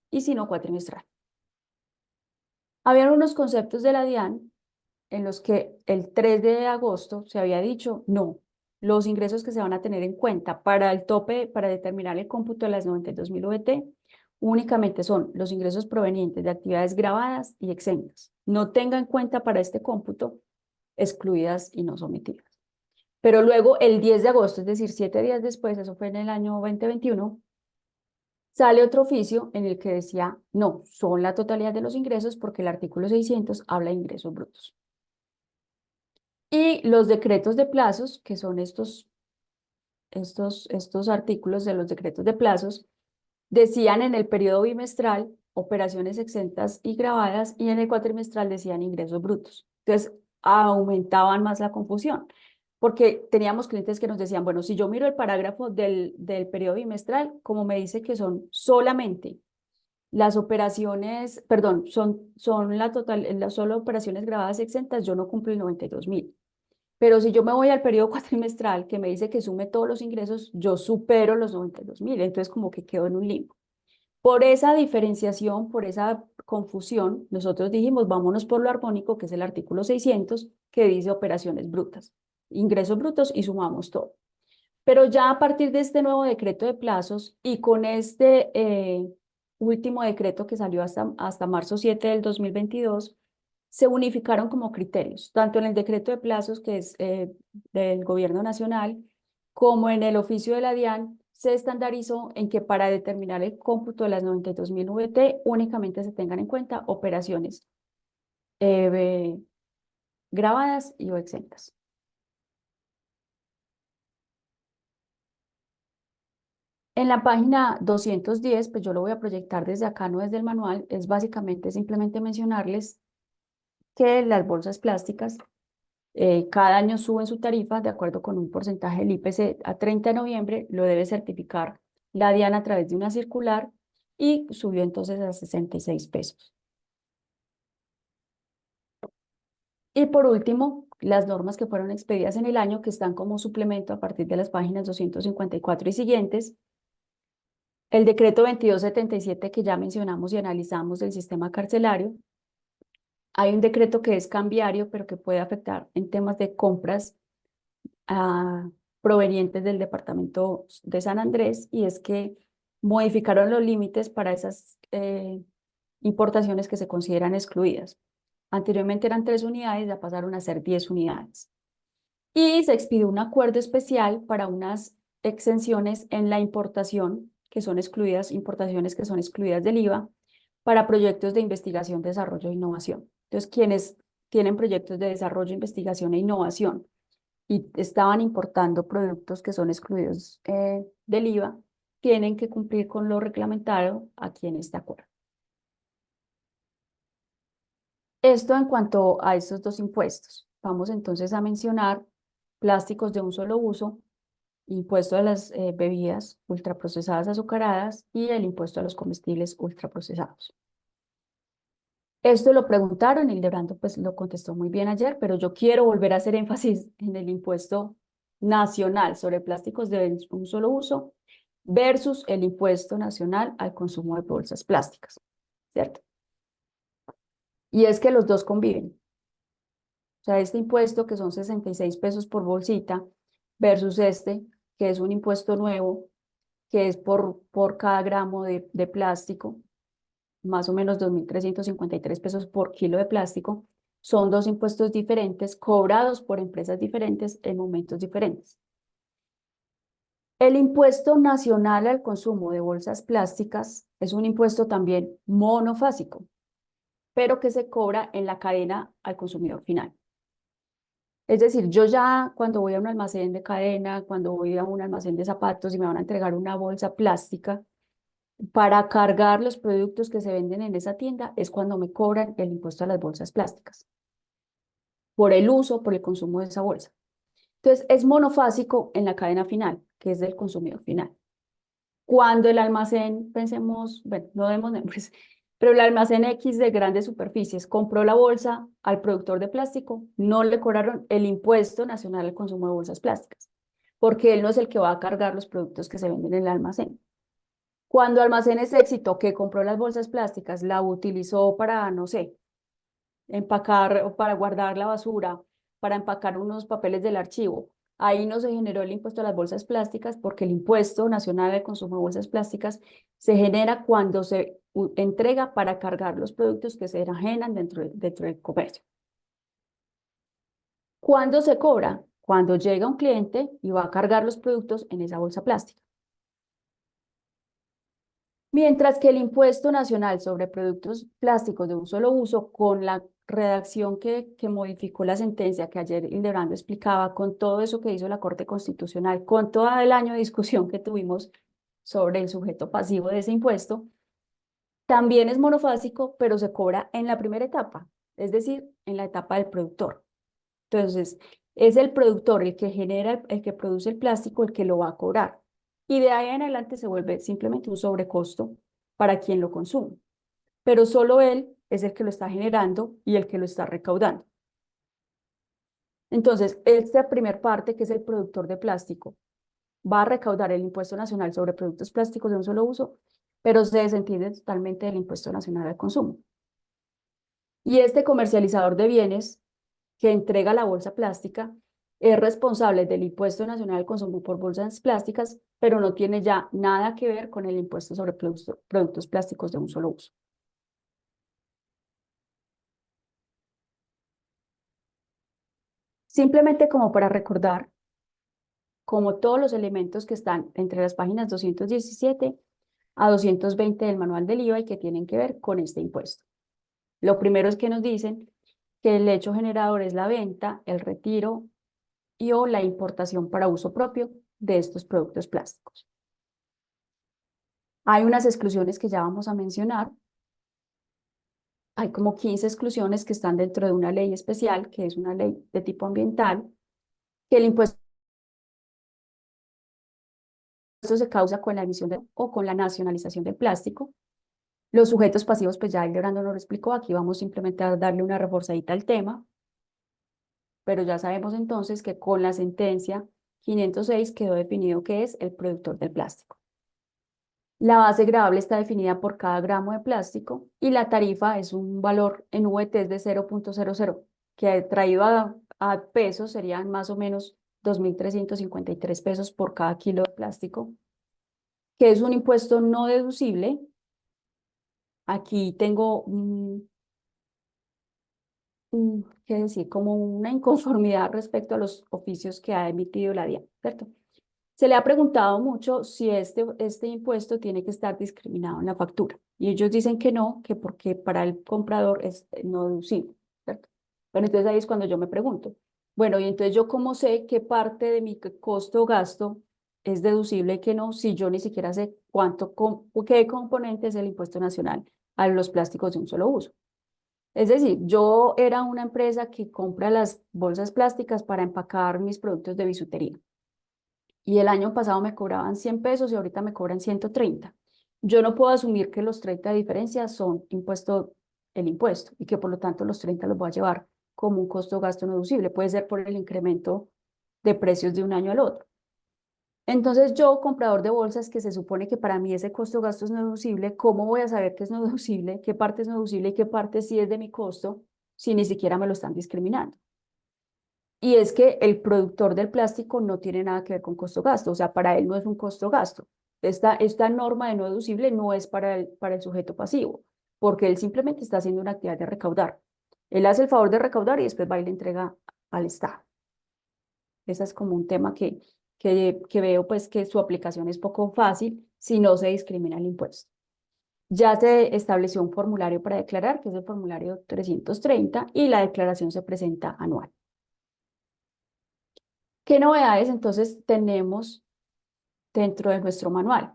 Speaker 1: y si no, cuatrimestral. Habían unos conceptos de la DIAN en los que el 3 de agosto se había dicho, no, los ingresos que se van a tener en cuenta para el tope, para determinar el cómputo de las 92.000 VT, únicamente son los ingresos provenientes de actividades grabadas y exentas. No tenga en cuenta para este cómputo excluidas y no sometidas. Pero luego el 10 de agosto, es decir, 7 días después, eso fue en el año 2021, sale otro oficio en el que decía, no, son la totalidad de los ingresos porque el artículo 600 habla de ingresos brutos. Y los decretos de plazos, que son estos artículos de los decretos de plazos, decían en el periodo bimestral operaciones exentas y grabadas y en el cuatrimestral decían ingresos brutos. Entonces, aumentaban más la confusión, porque teníamos clientes que nos decían, bueno, si yo miro el parágrafo del periodo bimestral, como me dice que son solamente las operaciones, perdón, son las solo operaciones grabadas exentas, yo no cumplo el 92.000. Pero si yo me voy al periodo cuatrimestral que me dice que sume todos los ingresos, yo supero los 92.000, entonces como que quedo en un limbo. Por esa diferenciación, por esa confusión, nosotros dijimos, vámonos por lo armónico, que es el artículo 600, que dice operaciones brutas, ingresos brutos y sumamos todo. Pero ya a partir de este nuevo decreto de plazos y con este último decreto que salió hasta marzo 7 del 2022, se unificaron como criterios, tanto en el decreto de plazos que es del gobierno nacional, como en el oficio de la DIAN, se estandarizó en que para determinar el cómputo de las 92.000 VT únicamente se tengan en cuenta operaciones eh, grabadas y o exentas. En la página 210, pues yo lo voy a proyectar desde acá, no desde el manual, es básicamente simplemente mencionarles que las bolsas plásticas cada año suben su tarifa de acuerdo con un porcentaje del IPC a 30 de noviembre, lo debe certificar la DIAN a través de una circular y subió entonces a 66 pesos. Y por último, las normas que fueron expedidas en el año, que están como suplemento a partir de las páginas 254 y siguientes. El decreto 2277 que ya mencionamos y analizamos del sistema carcelario. Hay un decreto que es cambiario, pero que puede afectar en temas de compras provenientes del departamento de San Andrés, y es que modificaron los límites para esas importaciones que se consideran excluidas. Anteriormente eran 3 unidades, ya pasaron a ser 10 unidades. Y se expidió un acuerdo especial para unas exenciones en la importación, que son excluidas, importaciones que son excluidas del IVA, para proyectos de investigación, desarrollo e innovación. Entonces, quienes tienen proyectos de desarrollo, investigación e innovación y estaban importando productos que son excluidos del IVA, tienen que cumplir con lo reglamentario aquí en este acuerdo. Esto en cuanto a estos dos impuestos. Vamos entonces a mencionar plásticos de un solo uso, impuesto a las bebidas ultraprocesadas azucaradas y el impuesto a los comestibles ultraprocesados. Esto lo preguntaron y Hildebrando pues lo contestó muy bien ayer, pero yo quiero volver a hacer énfasis en el impuesto nacional sobre plásticos de un solo uso versus el impuesto nacional al consumo de bolsas plásticas, ¿cierto? Y es que los dos conviven. O sea, este impuesto que son 66 pesos por bolsita versus este, que es un impuesto nuevo, que es por cada gramo de plástico, más o menos 2.353 pesos por kilo de plástico, son dos impuestos diferentes cobrados por empresas diferentes en momentos diferentes. El impuesto nacional al consumo de bolsas plásticas es un impuesto también monofásico, pero que se cobra en la cadena al consumidor final. Es decir, yo ya cuando voy a un almacén de cadena, cuando voy a un almacén de zapatos y me van a entregar una bolsa plástica, para cargar los productos que se venden en esa tienda es cuando me cobran el impuesto a las bolsas plásticas, por el uso, por el consumo de esa bolsa. Entonces, es monofásico en la cadena final, que es del consumidor final. Cuando el almacén, pensemos, bueno, no demos nombres, pero el almacén X de grandes superficies compró la bolsa al productor de plástico, no le cobraron el impuesto nacional al consumo de bolsas plásticas, porque él no es el que va a cargar los productos que se venden en el almacén. Cuando Almacenes Éxito, que compró las bolsas plásticas, la utilizó para, no sé, empacar o para guardar la basura, para empacar unos papeles del archivo, ahí no se generó el impuesto a las bolsas plásticas porque el impuesto nacional al consumo de bolsas plásticas se genera cuando se entrega para cargar los productos que se enajenan dentro del comercio. ¿Cuándo se cobra? Cuando llega un cliente y va a cargar los productos en esa bolsa plástica. Mientras que el impuesto nacional sobre productos plásticos de un solo uso, con la redacción que modificó la sentencia que ayer Hildebrando explicaba, con todo eso que hizo la Corte Constitucional, con todo el año de discusión que tuvimos sobre el sujeto pasivo de ese impuesto, también es monofásico, pero se cobra en la primera etapa, es decir, en la etapa del productor. Entonces, es el productor el que genera, el que produce el plástico, el que lo va a cobrar. Y de ahí en adelante se vuelve simplemente un sobrecosto para quien lo consume. Pero solo él es el que lo está generando y el que lo está recaudando. Entonces, esta primera parte, que es el productor de plástico, va a recaudar el impuesto nacional sobre productos plásticos de un solo uso, pero se desentiende totalmente del impuesto nacional al consumo. Y este comercializador de bienes que entrega la bolsa plástica es responsable del impuesto nacional al consumo por bolsas plásticas, pero no tiene ya nada que ver con el impuesto sobre productos plásticos de un solo uso. Simplemente como para recordar, como todos los elementos que están entre las páginas 217 a 220 del manual del IVA y que tienen que ver con este impuesto. Lo primero es que nos dicen que el hecho generador es la venta, el retiro y o la importación para uso propio de estos productos plásticos. Hay unas exclusiones que ya vamos a mencionar. Hay como 15 exclusiones que están dentro de una ley especial, que es una ley de tipo ambiental, que el impuesto se causa con la emisión o con la nacionalización del plástico. Los sujetos pasivos, pues ya Hildebrando nos lo explicó, aquí vamos simplemente a darle una reforzadita al tema. pero ya sabemos entonces que con la sentencia 506 quedó definido que es el productor del plástico. La base gravable está definida por cada gramo de plástico y la tarifa es un valor en VT de 0,00, que traído a pesos serían más o menos 2.353 pesos por cada kilo de plástico, que es un impuesto no deducible. Aquí tengo qué decir, como una inconformidad respecto a los oficios que ha emitido la DIAN, ¿cierto? Se le ha preguntado mucho si este impuesto tiene que estar discriminado en la factura. Y ellos dicen que no, que porque para el comprador es no deducible, ¿cierto? Pero entonces ahí es cuando yo me pregunto, bueno, y entonces yo cómo sé qué parte de mi costo o gasto es deducible y qué no, si yo ni siquiera sé qué componente es el impuesto nacional a los plásticos de un solo uso. Es decir, yo era una empresa que compra las bolsas plásticas para empacar mis productos de bisutería y el año pasado me cobraban 100 pesos y ahorita me cobran 130. Yo no puedo asumir que los 30 de diferencia son el impuesto y que por lo tanto los 30 los voy a llevar como un costo gasto no deducible. Puede ser por el incremento de precios de un año al otro. Entonces yo, comprador de bolsas, que se supone que para mí ese costo gasto es no deducible, ¿cómo voy a saber qué es no deducible, qué parte es no deducible y qué parte sí es de mi costo si ni siquiera me lo están discriminando? Y es que el productor del plástico no tiene nada que ver con costo-gasto, o sea, para él no es un costo-gasto. Esta norma de no deducible no es para el sujeto pasivo, porque él simplemente está haciendo una actividad de recaudar. Él hace el favor de recaudar y después va y le entrega al Estado. Ese es como un tema que veo pues que su aplicación es poco fácil si no se discrimina el impuesto. Ya se estableció un formulario para declarar, que es el formulario 330, y la declaración se presenta anual. ¿Qué novedades entonces tenemos dentro de nuestro manual?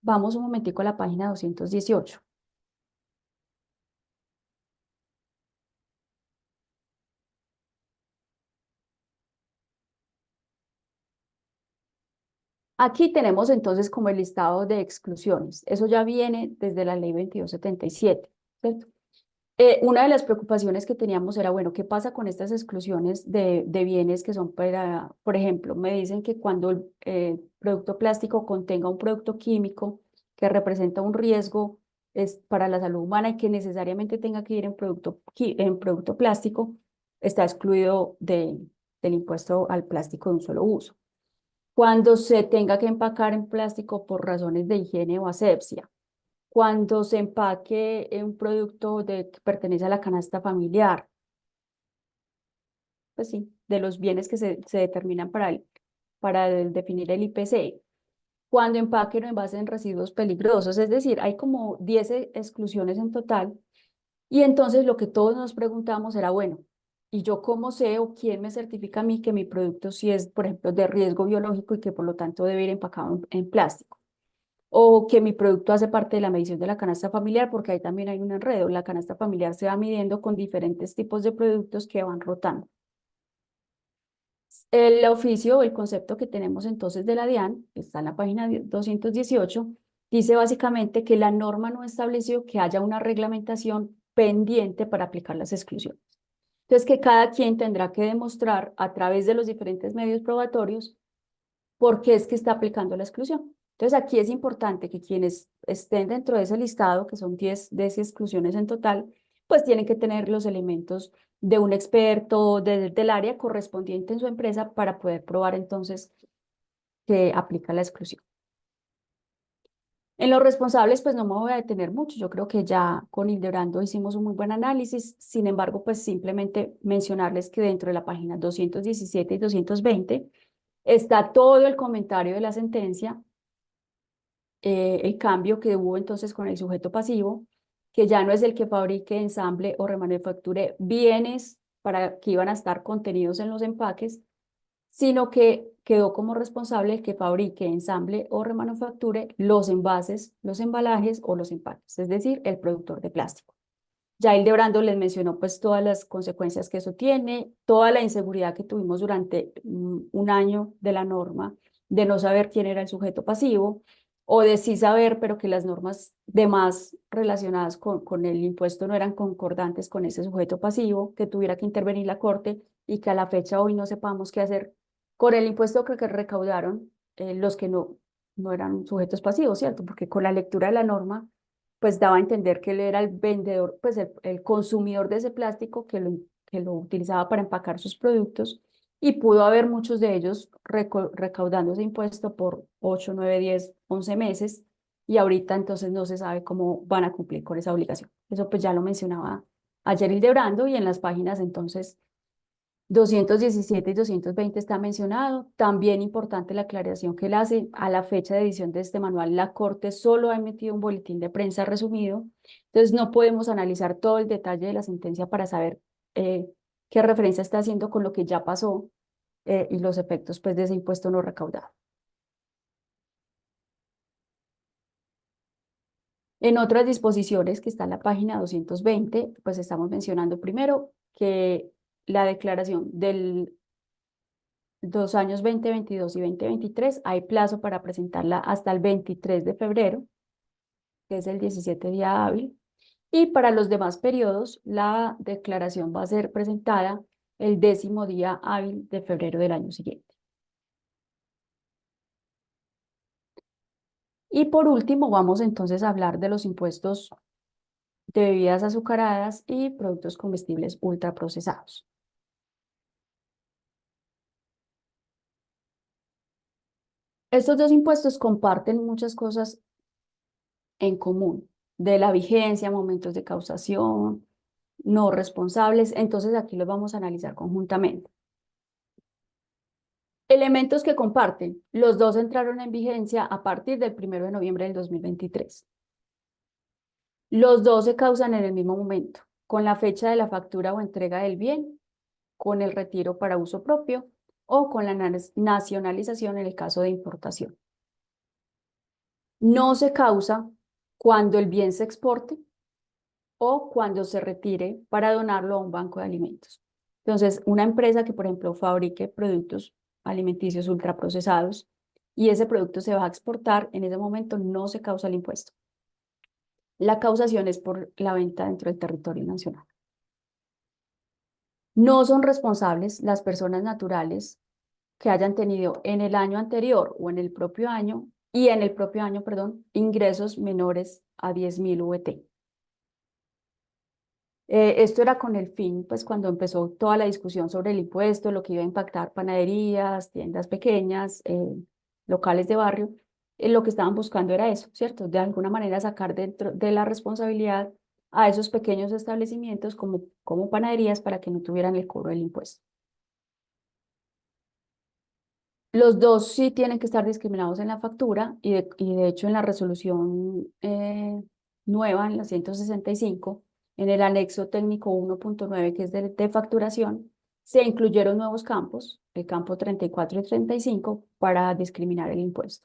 Speaker 1: Vamos un momentico a la página 218. Aquí tenemos entonces como el listado de exclusiones. Eso ya viene desde la ley 2277, ¿cierto? Una de las preocupaciones que teníamos era, bueno, ¿qué pasa con estas exclusiones de bienes que son para, por ejemplo, me dicen que cuando el producto plástico contenga un producto químico que representa un riesgo para la salud humana y que necesariamente tenga que ir en producto plástico, está excluido del impuesto al plástico de un solo uso. Cuando se tenga que empacar en plástico por razones de higiene o asepsia, cuando se empaque en un producto que pertenece a la canasta familiar, pues sí, de los bienes que se determinan para definir el IPC, cuando empaquen o envasen en residuos peligrosos, es decir, hay como 10 exclusiones en total, y entonces lo que todos nos preguntamos era, bueno, ¿y yo cómo sé o quién me certifica a mí que mi producto sí es, por ejemplo, de riesgo biológico y que por lo tanto debe ir empacado en plástico? O que mi producto hace parte de la medición de la canasta familiar, porque ahí también hay un enredo. La canasta familiar se va midiendo con diferentes tipos de productos que van rotando. El oficio o el concepto que tenemos entonces de la DIAN, que está en la página 218, dice básicamente que la norma no estableció que haya una reglamentación pendiente para aplicar las exclusiones. Entonces, que cada quien tendrá que demostrar a través de los diferentes medios probatorios por qué es que está aplicando la exclusión. Entonces, aquí es importante que quienes estén dentro de ese listado, que son 10 exclusiones en total, pues tienen que tener los elementos de un experto del área correspondiente en su empresa para poder probar entonces que aplica la exclusión. En los responsables, pues no me voy a detener mucho. Yo creo que ya con Hildebrando hicimos un muy buen análisis. Sin embargo, pues simplemente mencionarles que dentro de la página 217 y 220 está todo el comentario de la sentencia, el cambio que hubo entonces con el sujeto pasivo, que ya no es el que fabrique, ensamble o remanufacture bienes para que iban a estar contenidos en los empaques, sino que quedó como responsable el que fabrique, ensamble o remanufacture los envases, los embalajes o los empaques, es decir, el productor de plástico. Ya Hildebrando les mencionó pues todas las consecuencias que eso tiene, toda la inseguridad que tuvimos durante un año de la norma, de no saber quién era el sujeto pasivo, o de sí saber, pero que las normas demás relacionadas con el impuesto no eran concordantes con ese sujeto pasivo, que tuviera que intervenir la Corte y que a la fecha hoy no sepamos qué hacer con el impuesto que recaudaron los que no eran sujetos pasivos, ¿cierto? Porque con la lectura de la norma, pues daba a entender que él era el vendedor, pues el consumidor de ese plástico que lo utilizaba para empacar sus productos y pudo haber muchos de ellos recaudando ese impuesto por 8 9 10 11 meses y ahorita entonces no se sabe cómo van a cumplir con esa obligación. Eso pues ya lo mencionaba ayer Hildebrando y en las páginas entonces 217 y 220 está mencionado. También importante la aclaración que él hace. A la fecha de edición de este manual, la Corte solo ha emitido un boletín de prensa resumido. Entonces, no podemos analizar todo el detalle de la sentencia para saber qué referencia está haciendo con lo que ya pasó y los efectos pues, de ese impuesto no recaudado. En otras disposiciones que está en la página 220, pues estamos mencionando primero que la declaración del 2 años 2022 y 2023 hay plazo para presentarla hasta el 23 de febrero, que es el 17 día hábil, y para los demás periodos la declaración va a ser presentada el 10º día hábil de febrero del año siguiente. Y por último, vamos entonces a hablar de los impuestos de bebidas azucaradas y productos comestibles ultraprocesados. Estos dos impuestos comparten muchas cosas en común, de la vigencia, momentos de causación, no responsables, entonces aquí los vamos a analizar conjuntamente. Elementos que comparten. Los dos entraron en vigencia a partir del 1 de noviembre del 2023. Los dos se causan en el mismo momento, con la fecha de la factura o entrega del bien, con el retiro para uso propio o con la nacionalización en el caso de importación. No se causa cuando el bien se exporte o cuando se retire para donarlo a un banco de alimentos. Entonces, una empresa que, por ejemplo, fabrique productos alimenticios ultraprocesados y ese producto se va a exportar, en ese momento no se causa el impuesto. La causación es por la venta dentro del territorio nacional. No son responsables las personas naturales que hayan tenido en el año anterior o en el propio año, perdón, ingresos menores a 10.000 VT. Esto era con el fin, pues cuando empezó toda la discusión sobre el impuesto, lo que iba a impactar panaderías, tiendas pequeñas, locales de barrio, lo que estaban buscando era eso, ¿cierto? De alguna manera sacar dentro de la responsabilidad a esos pequeños establecimientos como panaderías para que no tuvieran el cobro del impuesto. Los dos sí tienen que estar discriminados en la factura y de hecho en la resolución nueva, en la 165, en el anexo técnico 1.9, que es de facturación, se incluyeron nuevos campos, el campo 34 y 35, para discriminar el impuesto.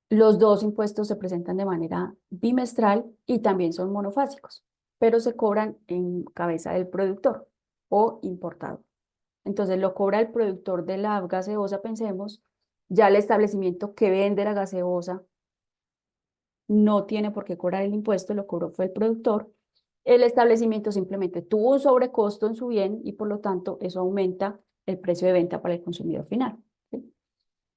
Speaker 1: Los dos impuestos se presentan de manera bimestral y también son monofásicos, pero se cobran en cabeza del productor o importador. Entonces lo cobra el productor de la gaseosa, pensemos, ya el establecimiento que vende la gaseosa no tiene por qué cobrar el impuesto, lo cobró fue el productor. El establecimiento simplemente tuvo un sobrecosto en su bien y por lo tanto eso aumenta el precio de venta para el consumidor final. ¿Sí?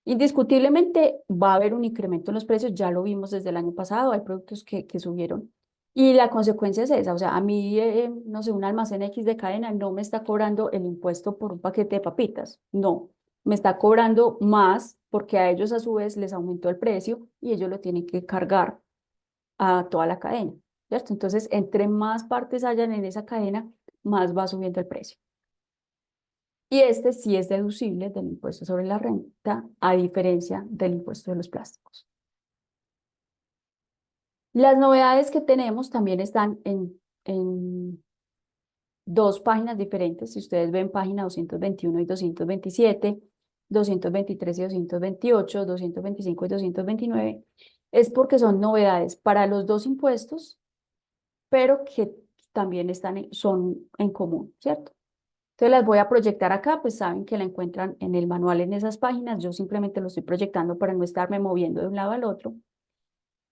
Speaker 1: Indiscutiblemente va a haber un incremento en los precios, ya lo vimos desde el año pasado, hay productos que subieron y la consecuencia es esa, o sea, a mí, no sé, un almacén X de cadena no me está cobrando el impuesto por un paquete de papitas, no, me está cobrando más porque a ellos a su vez les aumentó el precio y ellos lo tienen que cargar a toda la cadena, ¿cierto? Entonces, entre más partes hayan en esa cadena, más va subiendo el precio. Y este sí es deducible del impuesto sobre la renta, a diferencia del impuesto de los plásticos. Las novedades que tenemos también están en dos páginas diferentes. Si ustedes ven página 221 y 227, 223 y 228, 225 y 229, es porque son novedades para los dos impuestos, pero que también son en común, ¿cierto? Entonces las voy a proyectar acá, pues saben que la encuentran en el manual en esas páginas. Yo simplemente lo estoy proyectando para no estarme moviendo de un lado al otro.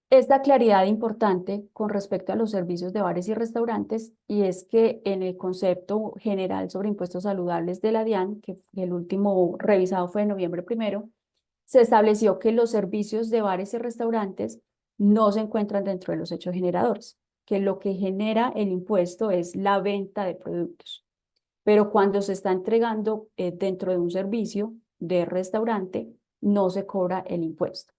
Speaker 1: Esta claridad importante con respecto a los servicios de bares y restaurantes, y es que en el concepto general sobre impuestos saludables de la DIAN, que el último revisado fue en noviembre 1, se estableció que los servicios de bares y restaurantes no se encuentran dentro de los hechos generadores, que lo que genera el impuesto es la venta de productos. Pero cuando se está entregando dentro de un servicio de restaurante, no se cobra el impuesto.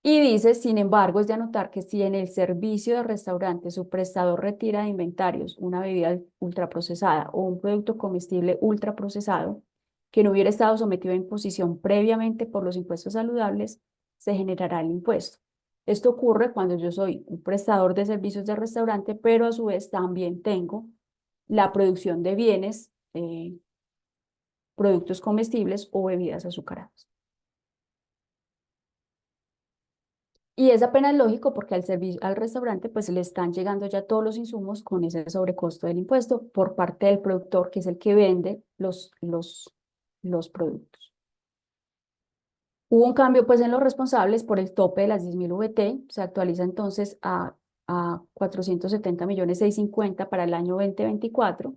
Speaker 1: Y dice, sin embargo, es de anotar que si en el servicio de restaurante su prestador retira de inventarios una bebida ultraprocesada o un producto comestible ultraprocesado que no hubiera estado sometido a imposición previamente por los impuestos saludables, se generará el impuesto. Esto ocurre cuando yo soy un prestador de servicios de restaurante, pero a su vez también tengo la producción de bienes, productos comestibles o bebidas azucaradas. Y es apenas lógico porque al restaurante pues le están llegando ya todos los insumos con ese sobrecosto del impuesto por parte del productor, que es el que vende los productos. Hubo un cambio pues en los responsables por el tope de las 10.000 VT, se actualiza entonces a 470.650.000 para el año 2024.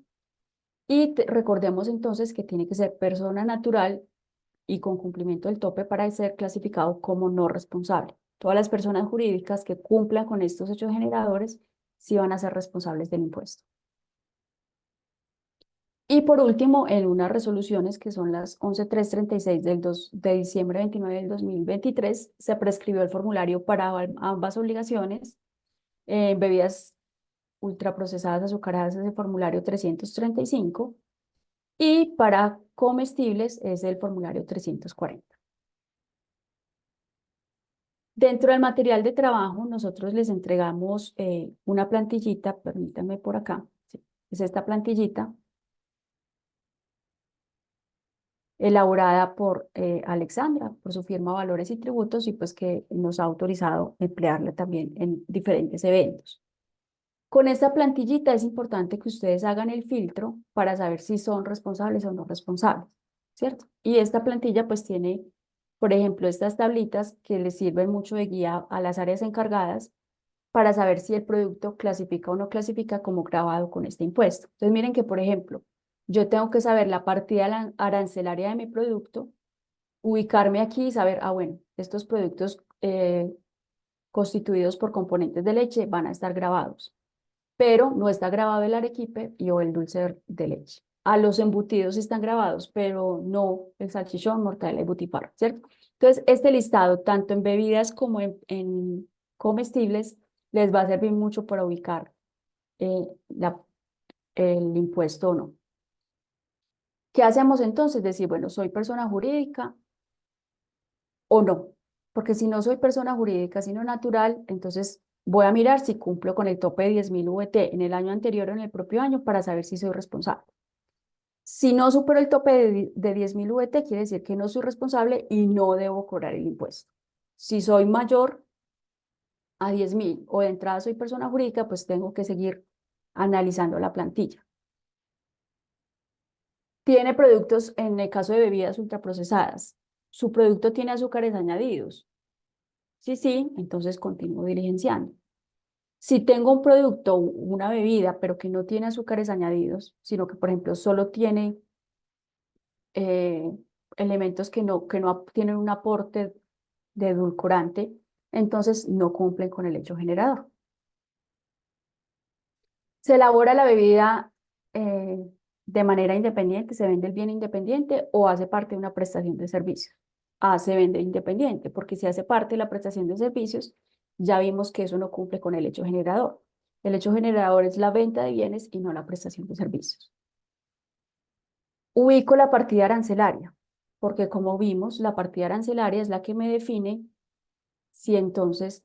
Speaker 1: Y recordemos entonces que tiene que ser persona natural y con cumplimiento del tope para ser clasificado como no responsable. Todas las personas jurídicas que cumplan con estos hechos generadores sí van a ser responsables del impuesto. Y por último, en unas resoluciones que son las 11336 de diciembre 29 del 2023, se prescribió el formulario para ambas obligaciones. Bebidas ultraprocesadas azucaradas es el formulario 335 y para comestibles es el formulario 340. Dentro del material de trabajo, nosotros les entregamos una plantillita, permítanme por acá, sí, es esta plantillita, elaborada por Alexandra, por su firma Valores y Tributos, y pues que nos ha autorizado emplearla también en diferentes eventos. Con esta plantillita es importante que ustedes hagan el filtro para saber si son responsables o no responsables, ¿cierto? Y esta plantilla pues tiene, por ejemplo, estas tablitas que les sirven mucho de guía a las áreas encargadas para saber si el producto clasifica o no clasifica como grabado con este impuesto. Entonces miren que, por ejemplo, yo tengo que saber la partida arancelaria de mi producto, ubicarme aquí y saber, bueno, estos productos constituidos por componentes de leche van a estar grabados, pero no está grabado el arequipe y o el dulce de leche. A los embutidos sí están grabados, pero no el salchichón, mortadela y butifarra, ¿cierto? Entonces, este listado, tanto en bebidas como en comestibles, les va a servir mucho para ubicar eh, la, el impuesto o no. ¿Qué hacemos entonces? Decir, bueno, ¿soy persona jurídica o no? Porque si no soy persona jurídica, sino natural, entonces voy a mirar si cumplo con el tope de 10.000 VT en el año anterior o en el propio año para saber si soy responsable. Si no supero el tope de 10.000 VT, quiere decir que no soy responsable y no debo cobrar el impuesto. Si soy mayor a 10.000 o de entrada soy persona jurídica, pues tengo que seguir analizando la plantilla. Tiene productos, en el caso de bebidas ultraprocesadas, su producto tiene azúcares añadidos. Sí, sí, entonces continúo diligenciando. Si tengo un producto, una bebida, pero que no tiene azúcares añadidos, sino que, por ejemplo, solo tiene eh, elementos que no tienen un aporte de edulcorante, entonces no cumplen con el hecho generador. Se elabora la bebida de manera independiente, se vende el bien independiente o hace parte de una prestación de servicios. Se vende independiente, porque si hace parte de la prestación de servicios, ya vimos que eso no cumple con el hecho generador. El hecho generador es la venta de bienes y no la prestación de servicios. Ubico la partida arancelaria, porque como vimos, la partida arancelaria es la que me define si entonces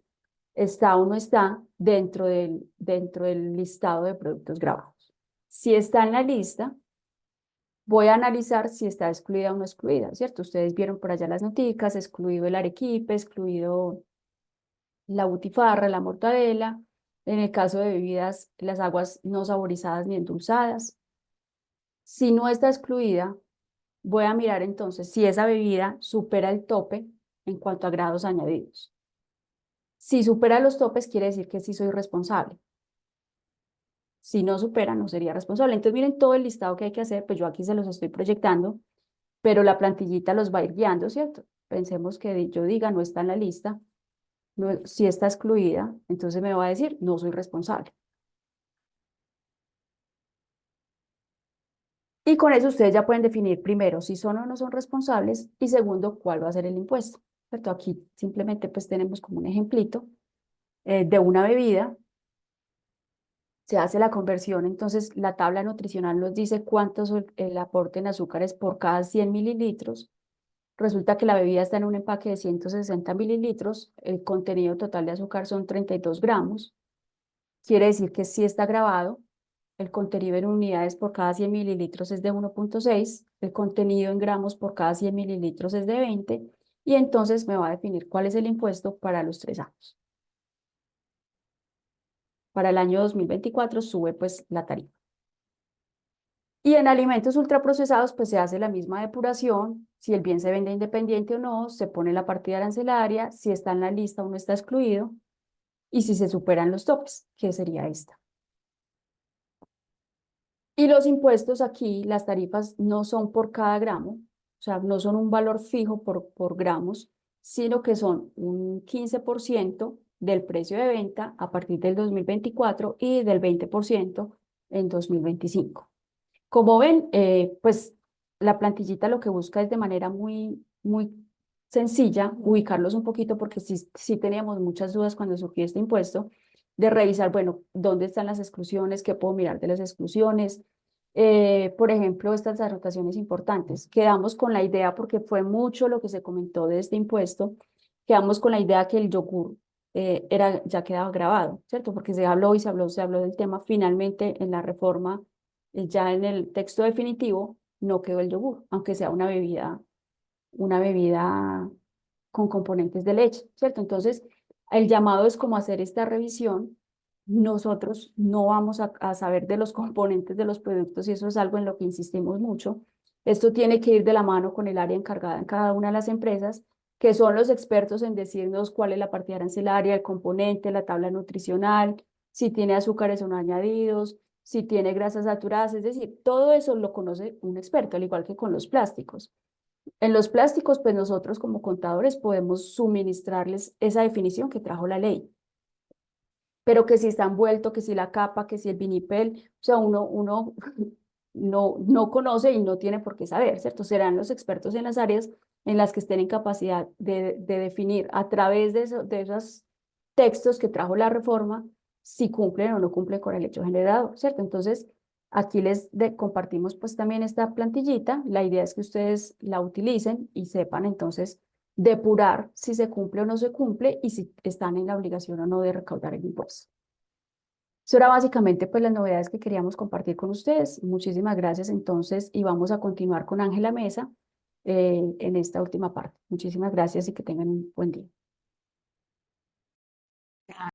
Speaker 1: está o no está dentro del listado de productos grabados. Si está en la lista, voy a analizar si está excluida o no excluida, ¿cierto? Ustedes vieron por allá las noticas, excluido el arequipe, excluido la butifarra, la mortadela, en el caso de bebidas, las aguas no saborizadas ni endulzadas. Si no está excluida, voy a mirar entonces si esa bebida supera el tope en cuanto a grados añadidos. Si supera los topes, quiere decir que sí soy responsable. Si no supera, no sería responsable. Entonces, miren todo el listado que hay que hacer, pues yo aquí se los estoy proyectando, pero la plantillita los va a ir guiando, ¿cierto? Pensemos que yo diga, no está en la lista, no, si está excluida, entonces me va a decir, no soy responsable. Y con eso ustedes ya pueden definir primero si son o no son responsables y segundo, cuál va a ser el impuesto, ¿cierto? Aquí simplemente pues tenemos como un ejemplito de una bebida, se hace la conversión, entonces la tabla nutricional nos dice cuánto es el aporte en azúcares por cada 100 mililitros. Resulta que la bebida está en un empaque de 160 mililitros, el contenido total de azúcar son 32 gramos, quiere decir que sí está grabado, el contenido en unidades por cada 100 mililitros es de 1,6, el contenido en gramos por cada 100 mililitros es de 20, y entonces me va a definir cuál es el impuesto para los 3 años. Para el año 2024 sube pues la tarifa. Y en alimentos ultraprocesados, pues se hace la misma depuración. Si el bien se vende independiente o no, se pone la partida arancelaria, si está en la lista o no está excluido, y si se superan los topes, que sería esta. Y los impuestos aquí, las tarifas no son por cada gramo, o sea, no son un valor fijo por gramos, sino que son un 15% del precio de venta a partir del 2024 y del 20% en 2025. Como ven, pues la plantillita lo que busca es de manera muy sencilla ubicarlos un poquito porque sí teníamos muchas dudas cuando surgió este impuesto, de revisar, bueno, dónde están las exclusiones, qué puedo mirar de las exclusiones. Por ejemplo, estas anotaciones importantes. Quedamos con la idea, porque fue mucho lo que se comentó de este impuesto, quedamos con la idea que el yogur ya quedaba grabado, ¿cierto? Porque se habló y se habló del tema. Finalmente, en la reforma ya en el texto definitivo no quedó el yogur, aunque sea una bebida con componentes de leche, ¿cierto? Entonces, el llamado es como hacer esta revisión. Nosotros no vamos a saber de los componentes de los productos y eso es algo en lo que insistimos mucho. Esto tiene que ir de la mano con el área encargada en cada una de las empresas, que son los expertos en decirnos cuál es la partida arancelaria, el componente, la tabla nutricional, si tiene azúcares o no añadidos, si tiene grasas saturadas, es decir, todo eso lo conoce un experto, al igual que con los plásticos. En los plásticos, pues nosotros como contadores podemos suministrarles esa definición que trajo la ley, pero que si está envuelto, que si la capa, que si el vinipel, o sea, uno no conoce y no tiene por qué saber, ¿cierto? Serán los expertos en las áreas en las que estén en capacidad de definir a través de esos textos que trajo la reforma si cumplen o no cumplen con el hecho generado, ¿cierto? Entonces, aquí compartimos pues también esta plantillita. La idea es que ustedes la utilicen y sepan entonces depurar si se cumple o no se cumple y si están en la obligación o no de recaudar el impuesto. Eso era básicamente pues las novedades que queríamos compartir con ustedes. Muchísimas gracias entonces y vamos a continuar con Ángela Mesa en esta última parte. Muchísimas gracias y que tengan un buen día.